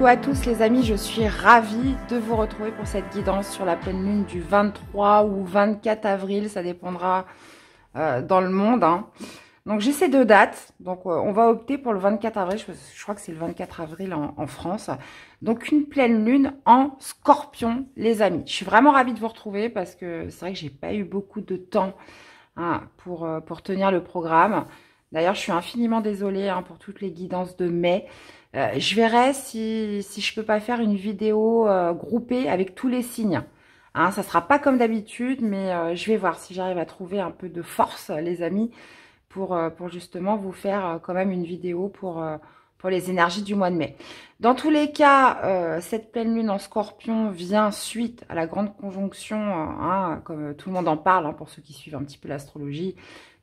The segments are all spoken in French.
Coucou à tous les amis, je suis ravie de vous retrouver pour cette guidance sur la pleine lune du 23 ou 24 avril, ça dépendra dans le monde. Donc j'ai ces deux dates, donc on va opter pour le 24 avril, je crois que c'est le 24 avril en France. Donc une pleine lune en Scorpion les amis. Je suis vraiment ravie de vous retrouver parce que c'est vrai que j'ai pas eu beaucoup de temps pour tenir le programme. D'ailleurs je suis infiniment désolée pour toutes les guidances de mai. Je verrai si je peux pas faire une vidéo groupée avec tous les signes. Ça sera pas comme d'habitude, mais je vais voir si j'arrive à trouver un peu de force, les amis, pour justement vous faire quand même une vidéo pour les énergies du mois de mai. Dans tous les cas, cette pleine lune en Scorpion vient suite à la grande conjonction, comme tout le monde en parle, pour ceux qui suivent un petit peu l'astrologie,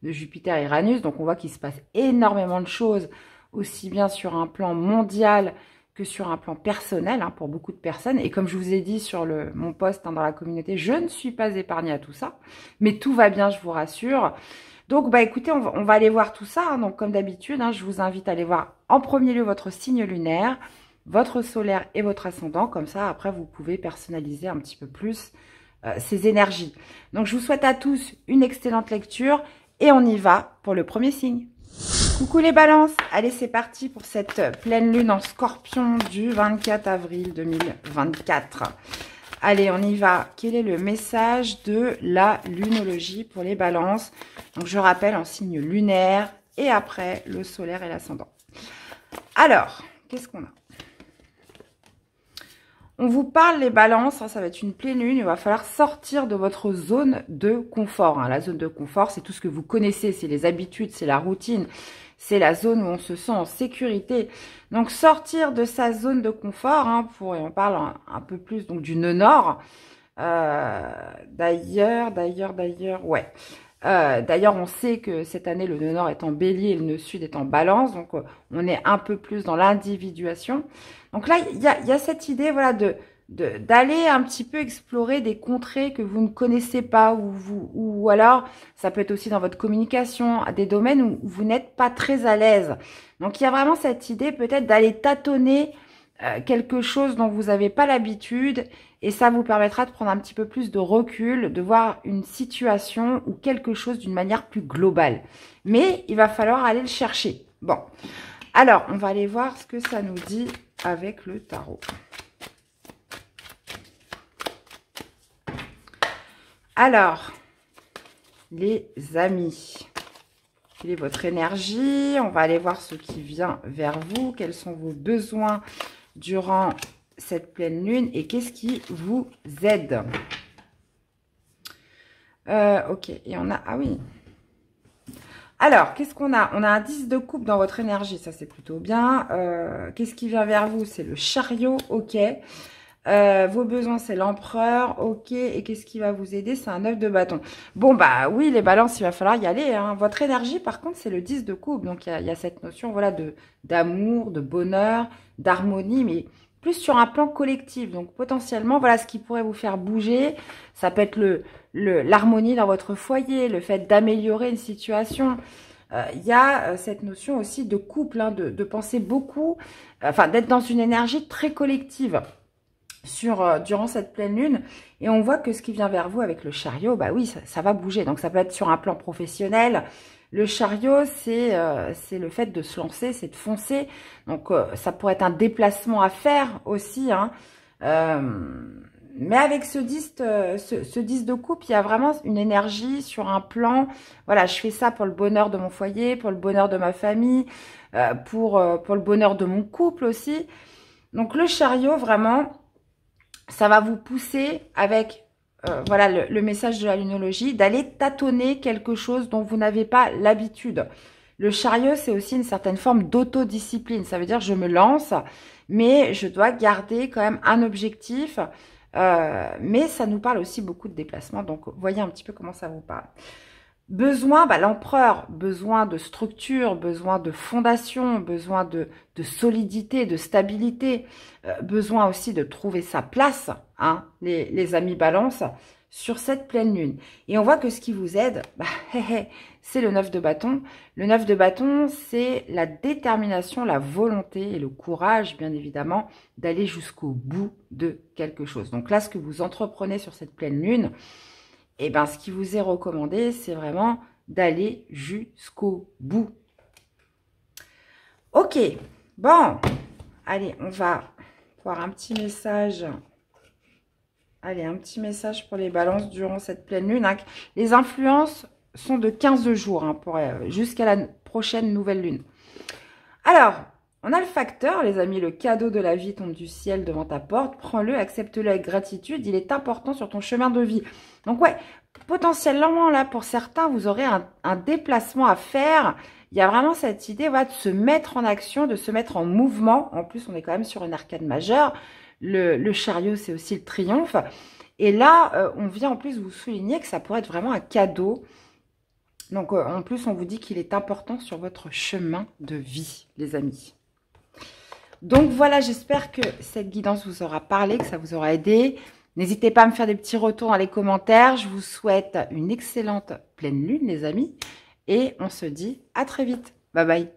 de Jupiter et Uranus. Donc on voit qu'il se passe énormément de choses, aussi bien sur un plan mondial que sur un plan personnel pour beaucoup de personnes. Et comme je vous ai dit sur mon post dans la communauté, je ne suis pas épargnée à tout ça, mais tout va bien, je vous rassure. Donc, écoutez, on va aller voir tout ça. Donc, comme d'habitude, je vous invite à aller voir en premier lieu votre signe lunaire, votre solaire et votre ascendant. Comme ça, après, vous pouvez personnaliser un petit peu plus ces énergies. Donc, je vous souhaite à tous une excellente lecture et on y va pour le premier signe. Coucou les balances, allez c'est parti pour cette pleine lune en Scorpion du 24 avril 2024. Allez, on y va. Quel est le message de la lunologie pour les balances? Donc je rappelle en signe lunaire et après le solaire et l'ascendant. Alors, qu'est-ce qu'on a? On vous parle les balances, ça va être une pleine lune, il va falloir sortir de votre zone de confort. La zone de confort, c'est tout ce que vous connaissez, c'est les habitudes, c'est la routine, c'est la zone où on se sent en sécurité. Donc sortir de sa zone de confort, et on parle un peu plus donc du nœud nord. D'ailleurs, on sait que cette année, le nœud nord est en bélier et le nœud sud est en balance. Donc, on est un peu plus dans l'individuation. Donc là, il y a cette idée, voilà, d'aller un petit peu explorer des contrées que vous ne connaissez pas ou alors, ça peut être aussi dans votre communication, à des domaines où vous n'êtes pas très à l'aise. Donc, il y a vraiment cette idée peut-être d'aller tâtonner quelque chose dont vous n'avez pas l'habitude et ça vous permettra de prendre un petit peu plus de recul, de voir une situation ou quelque chose d'une manière plus globale. Mais il va falloir aller le chercher. Bon, alors on va aller voir ce que ça nous dit avec le tarot. Alors, les amis, quelle est votre énergie? On va aller voir ce qui vient vers vous. Quels sont vos besoins durant cette pleine lune et qu'est-ce qui vous aide? Ok, et on a... Ah oui. Alors, qu'est-ce qu'on a? On a un 10 de coupe dans votre énergie, ça c'est plutôt bien. Qu'est-ce qui vient vers vous? C'est le chariot, ok. Vos besoins, c'est l'empereur, ok. Et qu'est-ce qui va vous aider? C'est un 9 de bâton. Bon, oui, les balances, il va falloir y aller. Votre énergie, par contre, c'est le 10 de coupe. Donc, il y a cette notion, voilà, d'amour, de bonheur, d'harmonie, mais plus sur un plan collectif. Donc, potentiellement, voilà, ce qui pourrait vous faire bouger, ça peut être l'harmonie dans votre foyer, le fait d'améliorer une situation. Il y a cette notion aussi de couple, de penser beaucoup, d'être dans une énergie très collective durant cette pleine lune. Et on voit que ce qui vient vers vous avec le chariot, oui, ça va bouger. Donc, ça peut être sur un plan professionnel. Le chariot, c'est le fait de se lancer, c'est de foncer. Donc, ça pourrait être un déplacement à faire aussi. Mais avec ce 10 de coupe, il y a vraiment une énergie sur un plan. Voilà, je fais ça pour le bonheur de mon foyer, pour le bonheur de ma famille, pour le bonheur de mon couple aussi. Donc, le chariot, vraiment, ça va vous pousser avec... voilà le message de la lunologie, d'aller tâtonner quelque chose dont vous n'avez pas l'habitude. Le chariot, c'est aussi une certaine forme d'autodiscipline. Ça veut dire je me lance, mais je dois garder quand même un objectif. Mais ça nous parle aussi beaucoup de déplacement. Donc, voyez un petit peu comment ça vous parle. Besoin, l'empereur, besoin de structure, besoin de fondation, besoin de solidité, de stabilité, besoin aussi de trouver sa place, les amis balance, sur cette pleine lune. Et on voit que ce qui vous aide, bah, c'est le 9 de bâton. Le 9 de bâton, c'est la détermination, la volonté et le courage, bien évidemment, d'aller jusqu'au bout de quelque chose. Donc là, ce que vous entreprenez sur cette pleine lune, eh ben, ce qui vous est recommandé, c'est vraiment d'aller jusqu'au bout. Ok, bon, allez, on va voir un petit message. Allez, un petit message pour les balances durant cette pleine lune. Hein. Les influences sont de 15 jours hein, jusqu'à la prochaine nouvelle lune. Alors, on a le facteur, les amis, le cadeau de la vie tombe du ciel devant ta porte. Prends-le, accepte-le avec gratitude. Il est important sur ton chemin de vie. Donc, ouais, potentiellement, là, pour certains, vous aurez un déplacement à faire. Il y a vraiment cette idée voilà, de se mettre en action, de se mettre en mouvement. En plus, on est quand même sur une arcade majeure. Le chariot, c'est aussi le triomphe. Et là, on vient en plus vous souligner que ça pourrait être vraiment un cadeau. Donc, en plus, on vous dit qu'il est important sur votre chemin de vie, les amis. Donc, voilà, j'espère que cette guidance vous aura parlé, que ça vous aura aidé. N'hésitez pas à me faire des petits retours dans les commentaires. Je vous souhaite une excellente pleine lune, les amis. Et on se dit à très vite. Bye bye.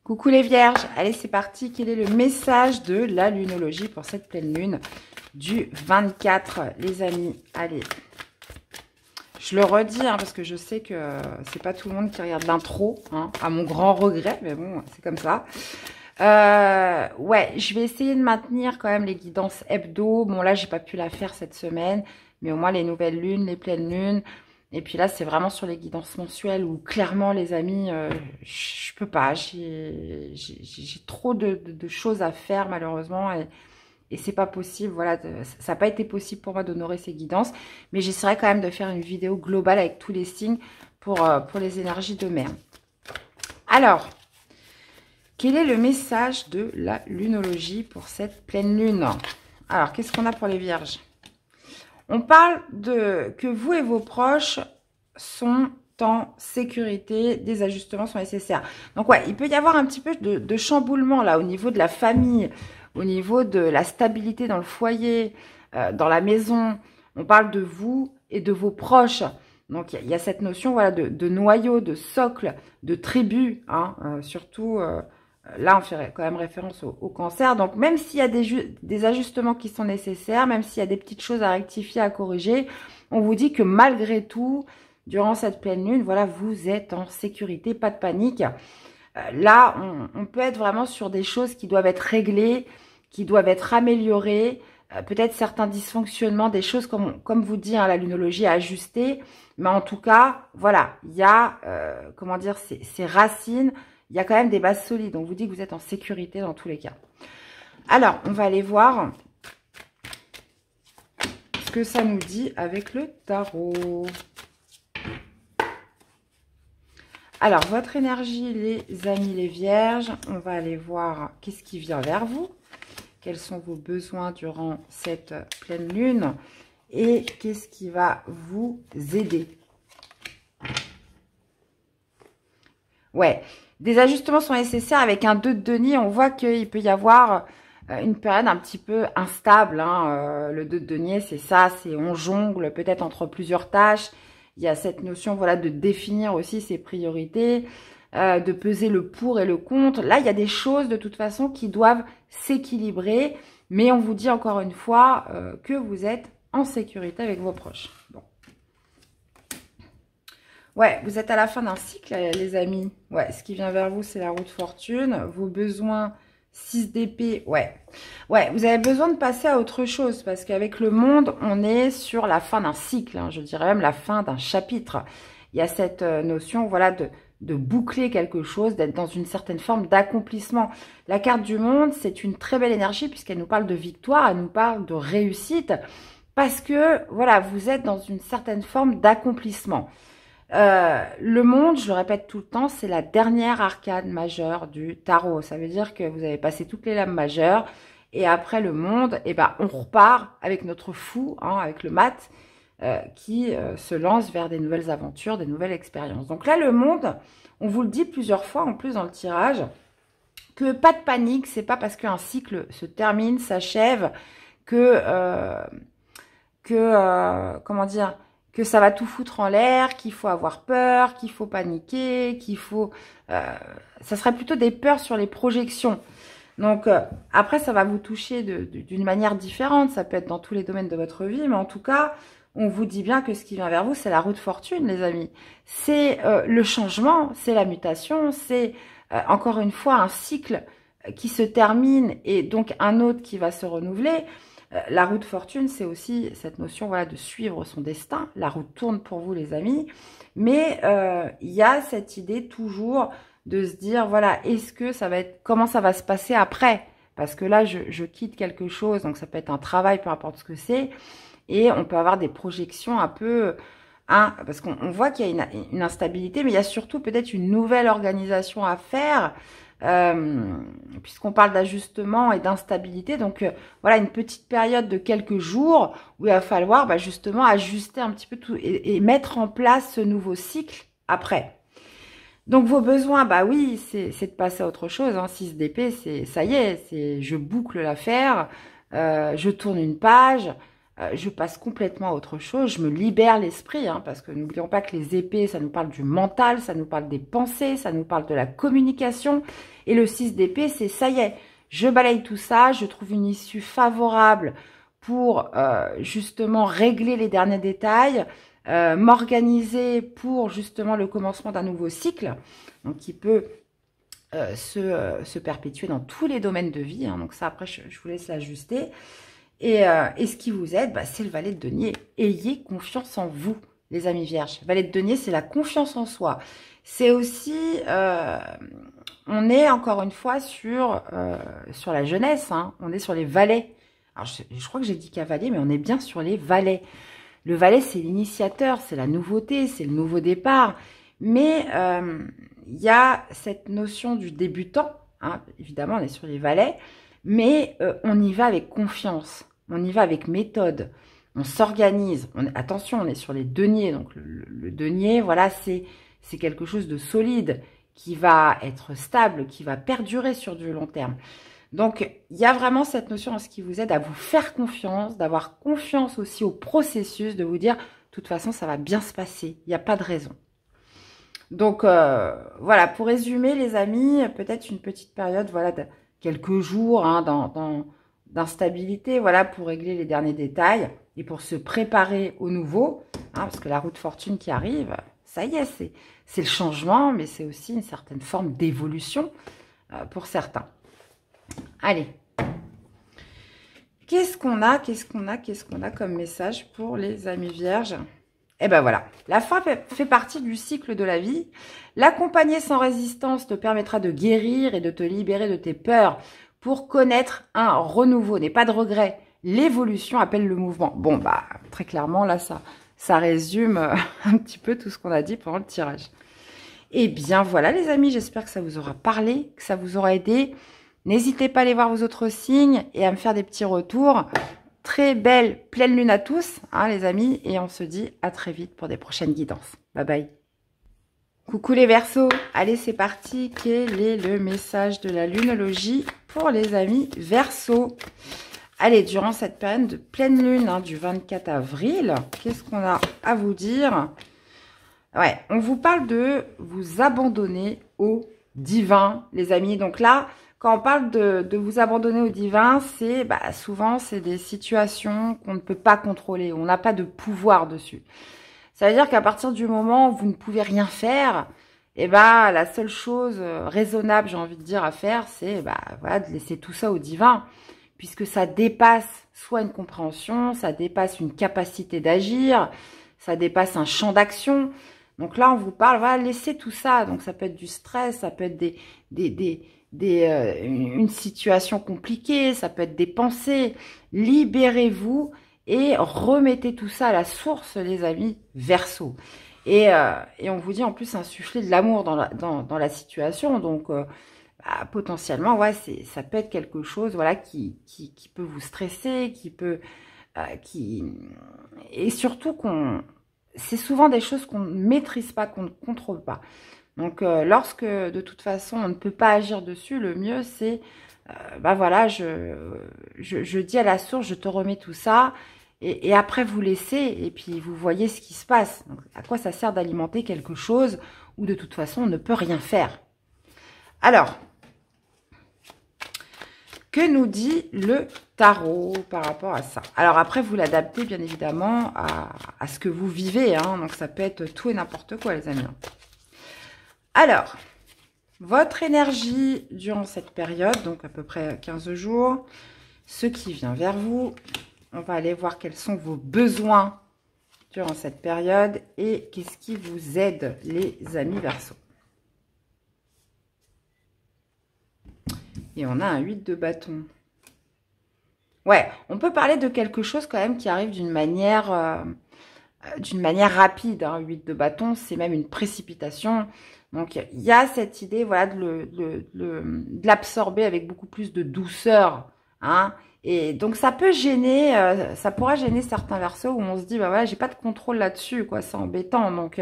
Coucou les vierges. Allez, c'est parti. Quel est le message de la lunologie pour cette pleine lune du 24, les amis? Allez. Je le redis, hein, parce que je sais que c'est pas tout le monde qui regarde l'intro, hein, à mon grand regret, mais bon, c'est comme ça. Ouais, je vais essayer de maintenir quand même les guidances hebdo. Bon, là, j'ai pas pu la faire cette semaine, mais au moins les nouvelles lunes, les pleines lunes. Et puis là, c'est vraiment sur les guidances mensuelles où clairement, les amis, je peux pas. J'ai trop de choses à faire, malheureusement, et c'est pas possible. Voilà, ça n'a pas été possible pour moi d'honorer ces guidances, mais j'essaierai quand même de faire une vidéo globale avec tous les signes pour les énergies de mer. Alors, quel est le message de la lunologie pour cette pleine lune? Alors, qu'est-ce qu'on a pour les vierges? On parle de que vous et vos proches sont en sécurité, des ajustements sont nécessaires. Donc ouais, il peut y avoir un petit peu de chamboulement là au niveau de la famille, au niveau de la stabilité dans le foyer, dans la maison. On parle de vous et de vos proches. Donc il y a cette notion voilà, de noyau, de socle, de tribu, hein, surtout... là, on fait quand même référence au cancer. Donc, même s'il y a des ajustements qui sont nécessaires, même s'il y a des petites choses à rectifier, à corriger, on vous dit que malgré tout, durant cette pleine lune, voilà, vous êtes en sécurité, pas de panique. Là, on peut être vraiment sur des choses qui doivent être réglées, qui doivent être améliorées, peut-être certains dysfonctionnements, des choses, comme vous dit, hein, la lunologie à ajuster. Mais en tout cas, voilà, il y a, comment dire, ces racines. Il y a quand même des bases solides. On vous dit que vous êtes en sécurité dans tous les cas. Alors, on va aller voir ce que ça nous dit avec le tarot. Alors, votre énergie, les amis, les vierges. On va aller voir qu'est-ce qui vient vers vous. Quels sont vos besoins durant cette pleine lune. Et qu'est-ce qui va vous aider. Ouais. Des ajustements sont nécessaires avec un 2 de denier. On voit qu'il peut y avoir une période un petit peu instable. Hein. Le 2 de denier, c'est ça, c'est on jongle peut-être entre plusieurs tâches. Il y a cette notion voilà, de définir aussi ses priorités, de peser le pour et le contre. Là, il y a des choses de toute façon qui doivent s'équilibrer. Mais on vous dit encore une fois que vous êtes en sécurité avec vos proches. Bon. Ouais, vous êtes à la fin d'un cycle, les amis. Ouais, ce qui vient vers vous, c'est la roue de fortune. Vos besoins, 6 d'épée. Ouais. Ouais, vous avez besoin de passer à autre chose. Parce qu'avec le monde, on est sur la fin d'un cycle. Hein, je dirais même la fin d'un chapitre. Il y a cette notion, voilà, de boucler quelque chose, d'être dans une certaine forme d'accomplissement. La carte du monde, c'est une très belle énergie puisqu'elle nous parle de victoire, elle nous parle de réussite. Parce que, voilà, vous êtes dans une certaine forme d'accomplissement. Le monde, je le répète tout le temps, c'est la dernière arcade majeure du tarot. Ça veut dire que vous avez passé toutes les lames majeures et après le monde, eh ben, on repart avec notre fou, hein, avec le mat, qui se lance vers des nouvelles aventures, des nouvelles expériences. Donc là, le monde, on vous le dit plusieurs fois en plus dans le tirage, que pas de panique, c'est pas parce qu'un cycle se termine, s'achève, que que, comment dire, que ça va tout foutre en l'air, qu'il faut avoir peur, qu'il faut paniquer, qu'il faut... ça serait plutôt des peurs sur les projections. Donc, après, ça va vous toucher d'une manière différente. Ça peut être dans tous les domaines de votre vie, mais en tout cas, on vous dit bien que ce qui vient vers vous, c'est la roue de fortune, les amis. C'est le changement, c'est la mutation, c'est encore une fois un cycle qui se termine et donc un autre qui va se renouveler. La roue de fortune, c'est aussi cette notion, voilà, de suivre son destin. La roue tourne pour vous, les amis. Mais il y a cette idée toujours de se dire, voilà, est-ce que ça va être, comment ça va se passer après? Parce que là, je quitte quelque chose, donc ça peut être un travail, peu importe ce que c'est, et on peut avoir des projections un peu, hein, parce qu'on voit qu'il y a une instabilité, mais il y a surtout peut-être une nouvelle organisation à faire, puisqu'on parle d'ajustement et d'instabilité. Donc, voilà, une petite période de quelques jours où il va falloir justement ajuster un petit peu tout et mettre en place ce nouveau cycle après. Donc, vos besoins, oui, c'est de passer à autre chose. 6 d'épée, c'est ça y est, c'est je boucle l'affaire, je tourne une page, je passe complètement à autre chose, je me libère l'esprit, parce que n'oublions pas que les épées, ça nous parle du mental, ça nous parle des pensées, ça nous parle de la communication. Et le 6 d'épée, c'est ça y est, je balaye tout ça, je trouve une issue favorable pour justement régler les derniers détails, m'organiser pour justement le commencement d'un nouveau cycle, donc qui peut se perpétuer dans tous les domaines de vie. Donc ça, après, je vous laisse l'ajuster. Et ce qui vous aide, c'est le valet de denier. Ayez confiance en vous, les amis vierges. Valet de denier, c'est la confiance en soi. C'est aussi, on est encore une fois sur la jeunesse. On est sur les valets. Alors, je crois que j'ai dit cavalier, mais on est bien sur les valets. Le valet, c'est l'initiateur, c'est la nouveauté, c'est le nouveau départ. Mais il y a cette notion du débutant. Évidemment, on est sur les valets. Mais on y va avec confiance, on y va avec méthode, on s'organise. Attention, on est sur les deniers. Donc le denier, voilà, c'est quelque chose de solide, qui va être stable, qui va perdurer sur du long terme. Donc, il y a vraiment cette notion en ce qui vous aide à vous faire confiance, d'avoir confiance aussi au processus, de vous dire, de toute façon, ça va bien se passer, il n'y a pas de raison. Donc, voilà, pour résumer, les amis, peut-être une petite période, voilà, de quelques jours d'instabilité, voilà, pour régler les derniers détails et pour se préparer au nouveau, parce que la roue de fortune qui arrive, ça y est, c'est le changement, mais c'est aussi une certaine forme d'évolution pour certains. Allez, qu'est-ce qu'on a comme message pour les amis vierges? Et ben voilà, la fin fait partie du cycle de la vie. L'accompagner sans résistance te permettra de guérir et de te libérer de tes peurs pour connaître un renouveau. N'aie pas de regret. L'évolution appelle le mouvement. Bon, très clairement, là, ça résume un petit peu tout ce qu'on a dit pendant le tirage. Et bien voilà, les amis, j'espère que ça vous aura parlé, que ça vous aura aidé. N'hésitez pas à aller voir vos autres signes et à me faire des petits retours. Très belle pleine lune à tous, les amis. Et on se dit à très vite pour des prochaines guidances. Bye bye. Coucou les Verseaux. Allez, c'est parti. Quel est le message de la lunologie pour les amis Verseaux? Allez, durant cette période de pleine lune du 24 avril, qu'est-ce qu'on a à vous dire? Ouais, on vous parle de vous abandonner au divin, les amis. Donc là, quand on parle de vous abandonner au divin, c'est souvent c'est des situations qu'on ne peut pas contrôler, on n'a pas de pouvoir dessus. Ça veut dire qu'à partir du moment où vous ne pouvez rien faire, la seule chose raisonnable, j'ai envie de dire, à faire, c'est voilà, de laisser tout ça au divin, puisque ça dépasse soit une compréhension, ça dépasse une capacité d'agir, ça dépasse un champ d'action. Donc là, on vous parle, voilà, laissez tout ça. Donc ça peut être du stress, ça peut être une situation compliquée, ça peut être des pensées. Libérez-vous et remettez tout ça à la source, les amis Verseaux. Et on vous dit en plus insuffler de l'amour dans la situation. Donc potentiellement, ouais, ça peut être quelque chose, voilà, qui peut vous stresser, et surtout c'est souvent des choses qu'on ne maîtrise pas, qu'on ne contrôle pas. Donc, lorsque, de toute façon, on ne peut pas agir dessus, le mieux, c'est, voilà, je dis à la source, je te remets tout ça, et après vous laissez, et puis vous voyez ce qui se passe. Donc, à quoi ça sert d'alimenter quelque chose où de toute façon on ne peut rien faire? Alors, que nous dit le tarot par rapport à ça? Alors après, vous l'adaptez bien évidemment à ce que vous vivez. Hein. Donc ça peut être tout et n'importe quoi, les amis. Alors, votre énergie durant cette période, donc à peu près 15 jours, ce qui vient vers vous, on va aller voir quels sont vos besoins durant cette période et qu'est-ce qui vous aide, les amis Verseau. Et on a un 8 de bâton. Ouais, on peut parler de quelque chose quand même qui arrive d'une manière rapide. Hein. 8 de bâton, c'est même une précipitation. Donc, il y a cette idée, voilà, de l'absorber avec beaucoup plus de douceur. Hein. Et donc, ça peut gêner, ça pourra gêner certains Verseaux où on se dit, bah voilà, j'ai pas de contrôle là-dessus, quoi, c'est embêtant. Donc,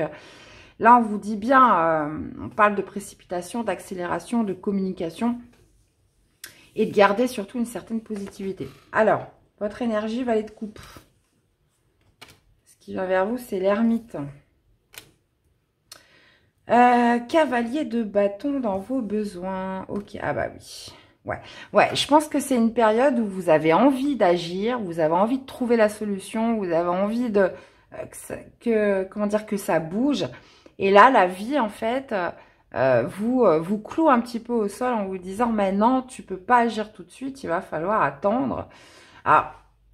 là, on vous dit bien, on parle de précipitation, d'accélération, de communication. Et de garder surtout une certaine positivité. Alors, votre énergie, valet de coupe. Ce qui vient vers vous, c'est l'ermite. Cavalier de bâton dans vos besoins. Ok, ah bah oui. Ouais, je pense que c'est une période où vous avez envie d'agir, vous avez envie de trouver la solution, vous avez envie de que ça bouge. Et là, la vie, en fait... vous cloue un petit peu au sol en vous disant maintenant tu peux pas agir tout de suite, il va falloir attendre. Alors,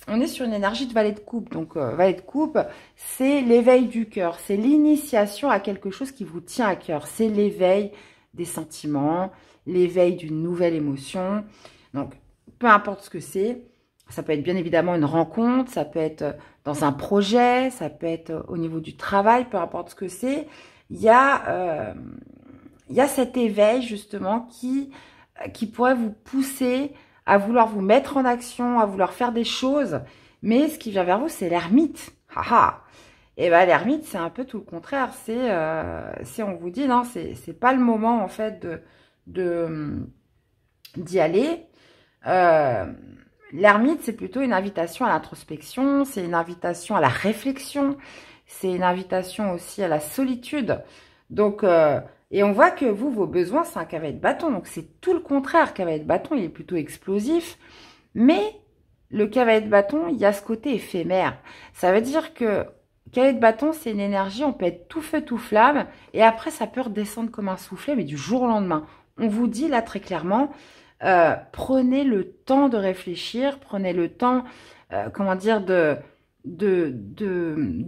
on est sur une énergie de valet de coupe, donc valet de coupe, c'est l'éveil du cœur, c'est l'initiation à quelque chose qui vous tient à cœur, c'est l'éveil des sentiments, l'éveil d'une nouvelle émotion. Donc, peu importe ce que c'est, ça peut être bien évidemment une rencontre, ça peut être dans un projet, ça peut être au niveau du travail, peu importe ce que c'est, il y a cet éveil justement qui pourrait vous pousser à vouloir vous mettre en action, à vouloir faire des choses. Mais ce qui vient vers vous, c'est l'ermite. Et bien l'ermite, c'est un peu tout le contraire. C'est on vous dit, non, c'est pas le moment en fait d'y aller. L'ermite, c'est plutôt une invitation à l'introspection, c'est une invitation à la réflexion, c'est une invitation aussi à la solitude. Donc... et on voit que vous, vos besoins, c'est un cavalier de bâton. Donc, c'est tout le contraire. Cavalier de bâton, il est plutôt explosif. Mais le cavalier de bâton, il y a ce côté éphémère. Ça veut dire que cavalier de bâton, c'est une énergie, on peut être tout feu, tout flamme. Et après, ça peut redescendre comme un soufflet, mais du jour au lendemain. On vous dit là très clairement, prenez le temps de réfléchir. Prenez le temps, comment dire, de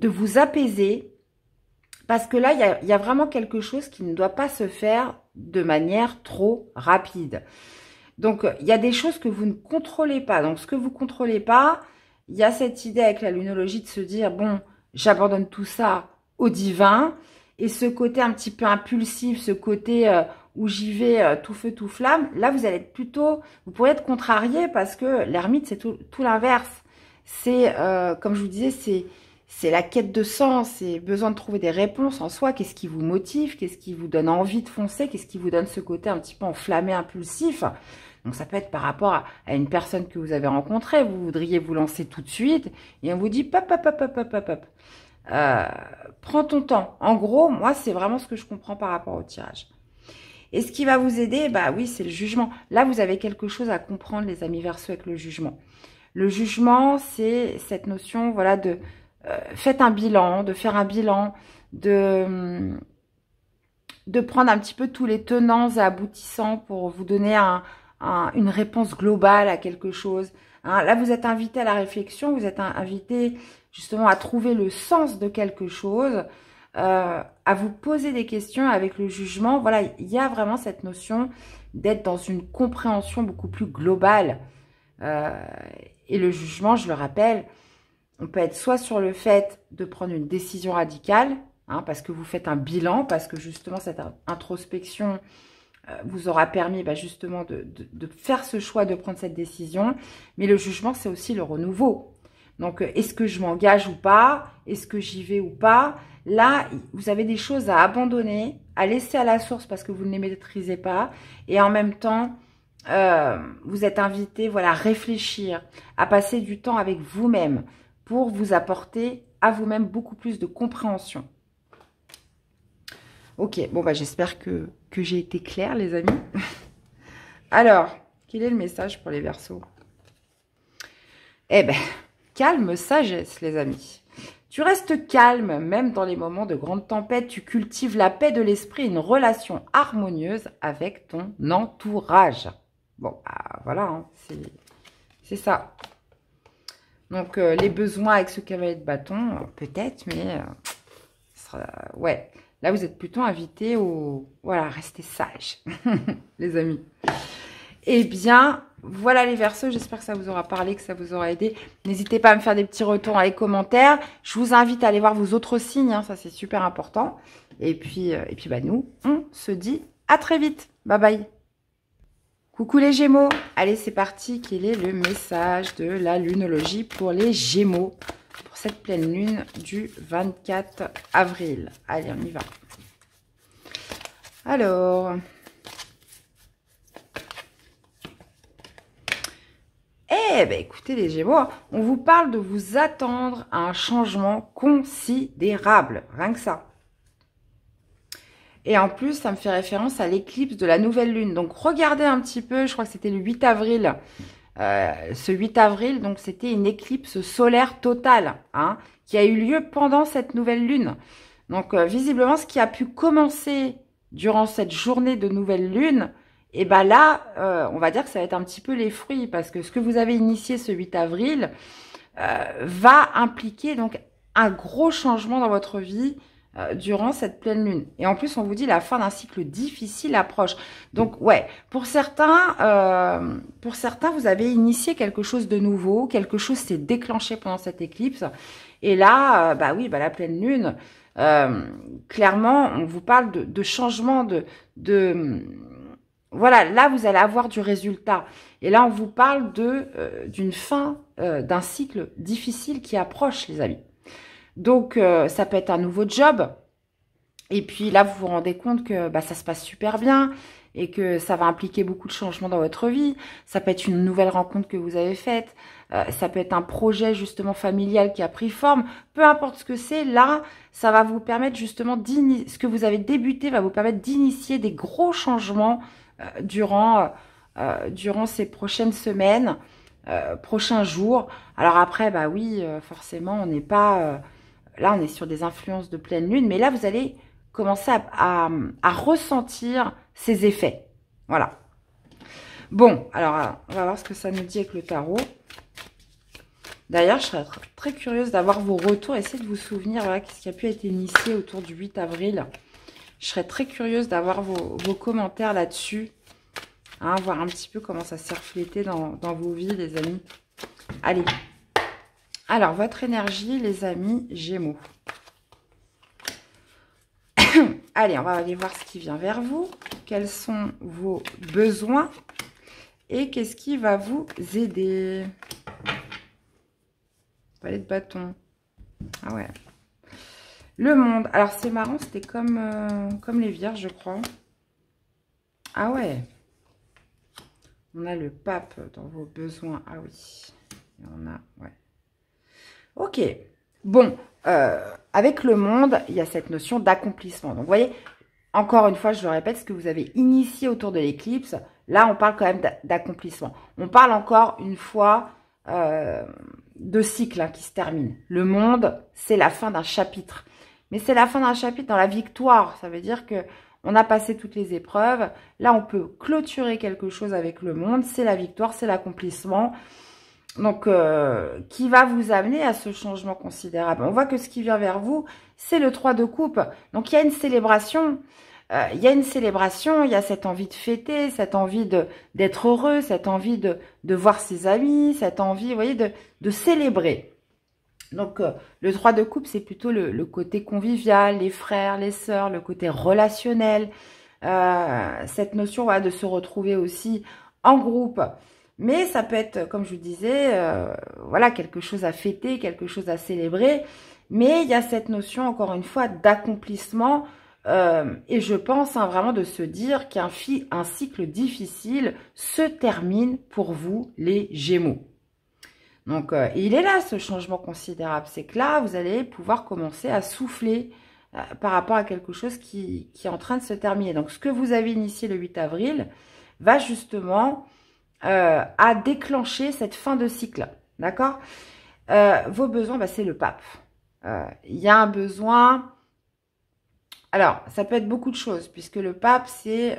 vous apaiser. Parce que là, il y a vraiment quelque chose qui ne doit pas se faire de manière trop rapide. Donc, il y a des choses que vous ne contrôlez pas. Donc, ce que vous ne contrôlez pas, il y a cette idée avec la lunologie de se dire, bon, j'abandonne tout ça au divin. Et ce côté un petit peu impulsif, ce côté où j'y vais tout feu, tout flamme, là, vous allez être plutôt, vous pourrez être contrarié parce que l'ermite, c'est tout l'inverse. C'est, comme je vous disais, c'est la quête de sens, c'est besoin de trouver des réponses en soi. Qu'est-ce qui vous motive? Qu'est-ce qui vous donne envie de foncer? Qu'est-ce qui vous donne ce côté un petit peu enflammé, impulsif? Donc, ça peut être par rapport à une personne que vous avez rencontrée. Vous voudriez vous lancer tout de suite et on vous dit pop, pop, pop, pop, pop, pop, pop. Prends ton temps. En gros, moi, c'est vraiment ce que je comprends par rapport au tirage. Et ce qui va vous aider, bah oui, c'est le jugement. Là, vous avez quelque chose à comprendre, les amis Verseaux, avec le jugement. Le jugement, c'est cette notion, voilà, de... faites un bilan, de faire un bilan, de prendre un petit peu tous les tenants et aboutissants pour vous donner une réponse globale à quelque chose. Hein, là, vous êtes invité à la réflexion, vous êtes invité justement à trouver le sens de quelque chose, à vous poser des questions avec le jugement. Voilà, il y a vraiment cette notion d'être dans une compréhension beaucoup plus globale. Et le jugement, je le rappelle, on peut être soit sur le fait de prendre une décision radicale, hein, parce que vous faites un bilan, parce que justement cette introspection vous aura permis justement de faire ce choix, de prendre cette décision. Mais le jugement, c'est aussi le renouveau. Donc, est-ce que je m'engage ou pas? Est-ce que j'y vais ou pas? Là, vous avez des choses à abandonner, à laisser à la source parce que vous ne les maîtrisez pas. Et en même temps, vous êtes invité, voilà, à réfléchir, à passer du temps avec vous-même pour vous apporter à vous-même beaucoup plus de compréhension. Ok, bon bah j'espère que j'ai été claire les amis. Alors, quel est le message pour les Verseaux? Eh ben, calme, sagesse les amis. Tu restes calme, même dans les moments de grande tempête, tu cultives la paix de l'esprit et une relation harmonieuse avec ton entourage. Bon, bah, voilà, hein, c'est ça. Donc, les besoins avec ce cavalier de bâton, peut-être, mais... ouais, là, vous êtes plutôt invité au... Voilà, restez sages, les amis. Eh bien, voilà les Verseaux, j'espère que ça vous aura parlé, que ça vous aura aidé. N'hésitez pas à me faire des petits retours dans les commentaires. Je vous invite à aller voir vos autres signes, hein, ça c'est super important. Et puis bah, nous, on se dit à très vite. Bye bye. Coucou les Gémeaux. Allez, c'est parti. Quel est le message de la lunologie pour les Gémeaux pour cette pleine lune du 24 avril? Allez, on y va. Alors... Eh bien, écoutez les Gémeaux, on vous parle de vous attendre à un changement considérable, rien que ça. Et en plus, ça me fait référence à l'éclipse de la nouvelle lune. Donc, regardez un petit peu, je crois que c'était le 8 avril. Ce 8 avril, donc c'était une éclipse solaire totale, hein, qui a eu lieu pendant cette nouvelle lune. Donc, visiblement, ce qui a pu commencer durant cette journée de nouvelle lune, et bien là, on va dire que ça va être un petit peu les fruits, parce que ce que vous avez initié ce 8 avril va impliquer donc un gros changement dans votre vie durant cette pleine lune. Et en plus, on vous dit la fin d'un cycle difficile approche. Donc, ouais, pour certains, vous avez initié quelque chose de nouveau, quelque chose s'est déclenché pendant cette éclipse. Et là, bah oui, bah la pleine lune, clairement, on vous parle de changement, voilà, là, vous allez avoir du résultat. Et là, on vous parle d'une fin d'un cycle difficile qui approche, les amis. Donc, ça peut être un nouveau job. Et puis là, vous vous rendez compte que bah, ça se passe super bien et que ça va impliquer beaucoup de changements dans votre vie. Ça peut être une nouvelle rencontre que vous avez faite. Ça peut être un projet justement familial qui a pris forme. Peu importe ce que c'est, là, ça va vous permettre justement ce que vous avez débuté va vous permettre d'initier des gros changements durant ces prochaines semaines, prochains jours. Alors après, bah oui, forcément, on n'est pas... là, on est sur des influences de pleine lune, mais là, vous allez commencer à ressentir ces effets. Voilà. Bon, alors, on va voir ce que ça nous dit avec le tarot. D'ailleurs, je serais très curieuse d'avoir vos retours. Essayez de vous souvenir, voilà, qu'est-ce qui a pu être initié autour du 8 avril. Je serais très curieuse d'avoir vos commentaires là-dessus. Hein, voir un petit peu comment ça s'est reflété dans vos vies, les amis. Allez. Alors, votre énergie, les amis Gémeaux. Allez, on va aller voir ce qui vient vers vous. Quels sont vos besoins et qu'est-ce qui va vous aider? Valet de bâton. Ah ouais. Le monde. Alors, c'est marrant, c'était comme les vierges, je crois. Ah ouais. On a le pape dans vos besoins. Ah oui. Et on a... Ouais. Ok. Bon. Avec le monde, il y a cette notion d'accomplissement. Donc, vous voyez, encore une fois, je le répète, ce que vous avez initié autour de l'éclipse, là, on parle quand même d'accomplissement. On parle encore une fois de cycle hein, qui se termine. Le monde, c'est la fin d'un chapitre. Mais c'est la fin d'un chapitre dans la victoire. Ça veut dire que on a passé toutes les épreuves. Là, on peut clôturer quelque chose avec le monde. C'est la victoire, c'est l'accomplissement. Donc, qui va vous amener à ce changement considérable. On voit que ce qui vient vers vous, c'est le 3 de coupe. Donc, il y a une célébration. Il y a cette envie de fêter, cette envie d'être heureux, cette envie de voir ses amis, cette envie, vous voyez, de célébrer. Donc, le 3 de coupe, c'est plutôt le côté convivial, les frères, les sœurs, le côté relationnel. Cette notion voilà, de se retrouver aussi en groupe. Mais ça peut être, comme je vous disais, voilà, quelque chose à fêter, quelque chose à célébrer. Mais il y a cette notion, encore une fois, d'accomplissement. Et je pense hein, vraiment de se dire qu'un cycle difficile se termine pour vous, les Gémeaux. Donc, il est là, ce changement considérable. C'est que là, vous allez pouvoir commencer à souffler par rapport à quelque chose qui est en train de se terminer. Donc, ce que vous avez initié le 8 avril va justement à déclencher cette fin de cycle. D'accord? Vos besoins, bah, c'est le pape. Il y a un besoin... Alors, ça peut être beaucoup de choses, puisque le pape, c'est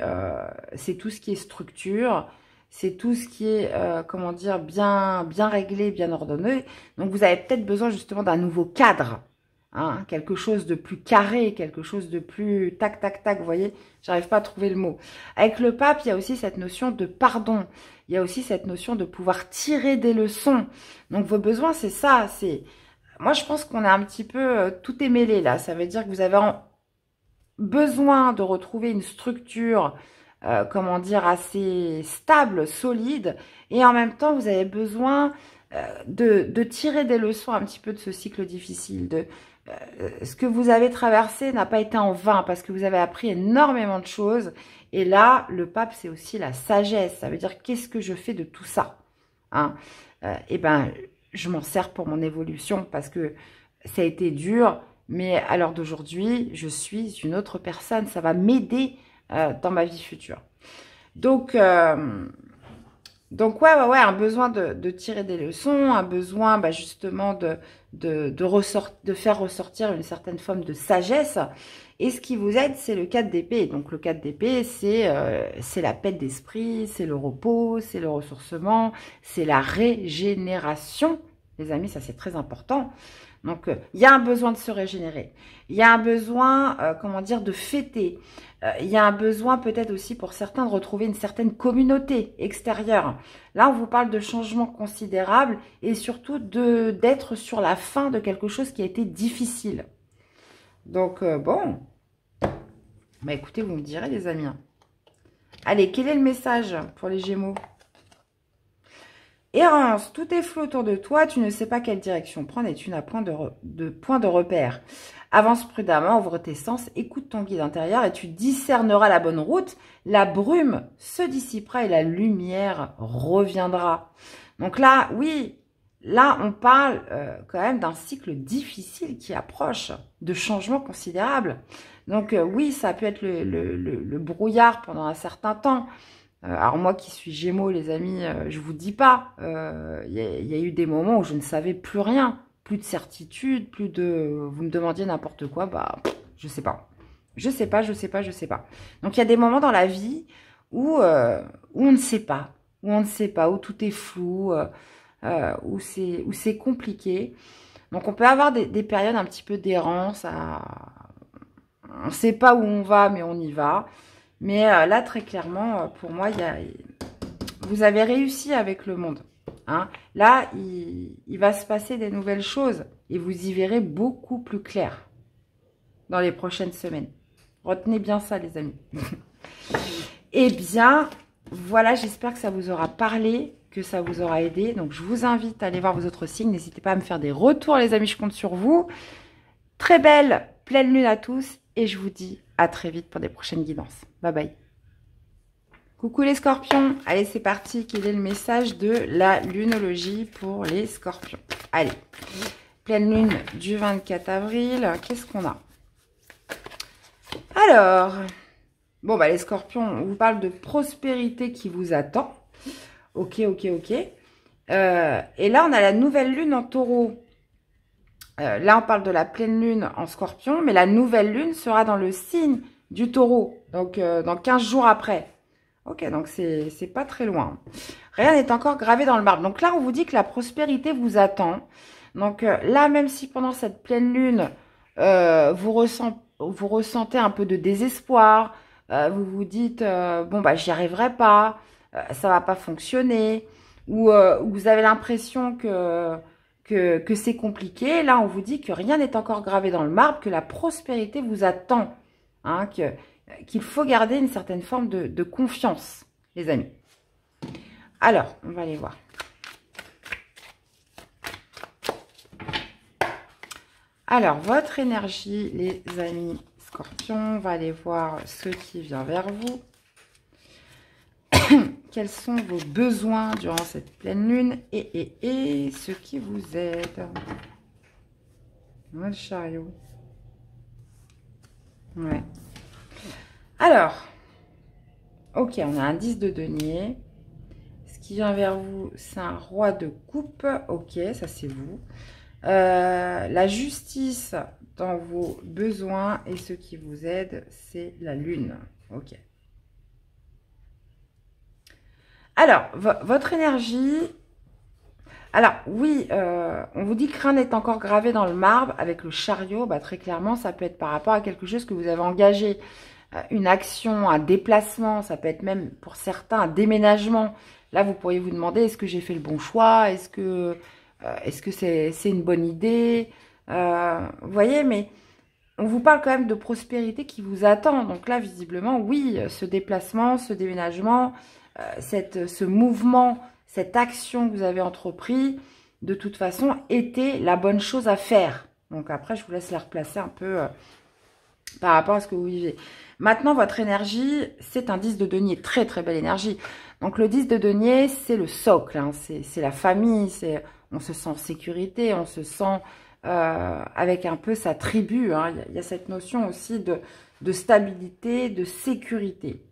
tout ce qui est structure, c'est tout ce qui est, comment dire, bien réglé, bien ordonné. Donc, vous avez peut-être besoin justement d'un nouveau cadre, hein, quelque chose de plus carré, quelque chose de plus tac, tac, tac, vous voyez, j'arrive pas à trouver le mot. Avec le pape, il y a aussi cette notion de pardon, il y a aussi cette notion de pouvoir tirer des leçons. Donc, vos besoins, c'est ça, c'est... Moi, je pense qu'on est un petit peu... tout est mêlé, là. Ça veut dire que vous avez besoin de retrouver une structure, comment dire, assez stable, solide, et en même temps, vous avez besoin de tirer des leçons un petit peu de ce cycle difficile. Ce que vous avez traversé n'a pas été en vain, parce que vous avez appris énormément de choses, et là, le pape, c'est aussi la sagesse, ça veut dire, qu'est-ce que je fais de tout ça, hein? Eh ben, je m'en sers pour mon évolution, parce que ça a été dur, mais à l'heure d'aujourd'hui, je suis une autre personne. Ça va m'aider dans ma vie future. Donc ouais, un besoin de tirer des leçons, un besoin bah, justement de faire ressortir une certaine forme de sagesse. Et ce qui vous aide, c'est le 4 d'épée. Donc le 4 d'épée, c'est la paix d'esprit, c'est le repos, c'est le ressourcement, c'est la régénération. Les amis, ça c'est très important. Donc, il y a un besoin de se régénérer. Il y a un besoin, comment dire, de fêter. Il y a un besoin peut-être aussi pour certains de retrouver une certaine communauté extérieure. Là, on vous parle de changements considérables et surtout d'être sur la fin de quelque chose qui a été difficile. Donc, bon. Bah, écoutez, vous me direz, les amis. Allez, quel est le message pour les Gémeaux ? Errance, tout est flou autour de toi, tu ne sais pas quelle direction prendre et tu n'as point de point de repère. Avance prudemment, ouvre tes sens, écoute ton guide intérieur et tu discerneras la bonne route. La brume se dissipera et la lumière reviendra. Donc là, oui, là on parle quand même d'un cycle difficile qui approche, de changements considérables. Donc oui, ça peut être le brouillard pendant un certain temps. Alors moi qui suis Gémeaux, les amis, je vous dis pas, il y a eu des moments où je ne savais plus rien, plus de certitude, plus de... Vous me demandiez n'importe quoi, bah je sais pas. Je sais pas. Donc il y a des moments dans la vie où on ne sait pas, où tout est flou, où c'est compliqué. Donc on peut avoir des périodes un petit peu d'errance, on ne sait pas où on va, mais on y va. Mais là, très clairement, pour moi, vous avez réussi avec le monde. Hein. Là, il va se passer des nouvelles choses et vous y verrez beaucoup plus clair dans les prochaines semaines. Retenez bien ça, les amis. Eh bien, voilà, j'espère que ça vous aura parlé, que ça vous aura aidé. Donc, je vous invite à aller voir vos autres signes. N'hésitez pas à me faire des retours, les amis, je compte sur vous. Très belle pleine lune à tous et je vous dis à très vite pour des prochaines guidances. Bye bye. Coucou les scorpions. Allez, c'est parti. Quel est le message de la lunologie pour les scorpions? Allez, pleine lune du 24 avril. Qu'est-ce qu'on a? Alors, bon, bah les scorpions, on vous parle de prospérité qui vous attend. Ok. Et là, on a la nouvelle lune en taureau. Là, on parle de la pleine lune en scorpion, mais la nouvelle lune sera dans le signe du taureau, donc dans 15 jours après. Ok, donc c'est pas très loin. Rien n'est encore gravé dans le marbre. Donc là, on vous dit que la prospérité vous attend. Donc là, même si pendant cette pleine lune, vous ressentez un peu de désespoir, vous vous dites, bon, bah, j'y arriverai pas, ça va pas fonctionner, ou vous avez l'impression que c'est compliqué. Là, on vous dit que rien n'est encore gravé dans le marbre, que la prospérité vous attend, hein, qu'il faut garder une certaine forme de confiance, les amis. Alors, on va aller voir. Alors, votre énergie, les amis scorpions, on va aller voir ce qui vient vers vous. Quels sont vos besoins durant cette pleine lune et ce qui vous aide. Le chariot. Ouais. Alors, ok, on a un 10 de denier. Ce qui vient vers vous, c'est un roi de coupe. Ok, ça c'est vous. La justice dans vos besoins et ce qui vous aide, c'est la lune. Ok. Alors, votre énergie... Alors, oui, on vous dit que rien n'est encore gravé dans le marbre avec le chariot. Bah, très clairement, ça peut être par rapport à quelque chose que vous avez engagé. Une action, un déplacement, ça peut être même pour certains un déménagement. Là, vous pourriez vous demander, est-ce que j'ai fait le bon choix? Est-ce que c'est une bonne idée? Vous voyez, mais on vous parle quand même de prospérité qui vous attend. Donc là, visiblement, oui, ce déplacement, ce déménagement, ce mouvement, cette action que vous avez entrepris, de toute façon, était la bonne chose à faire. Donc après, je vous laisse la replacer un peu par rapport à ce que vous vivez. Maintenant, votre énergie, c'est un 10 de denier. Très, très belle énergie. Donc, le 10 de denier, c'est le socle. Hein, c'est la famille. On se sent en sécurité. On se sent avec un peu sa tribu. Hein. Il y a cette notion aussi de stabilité, de sécurité.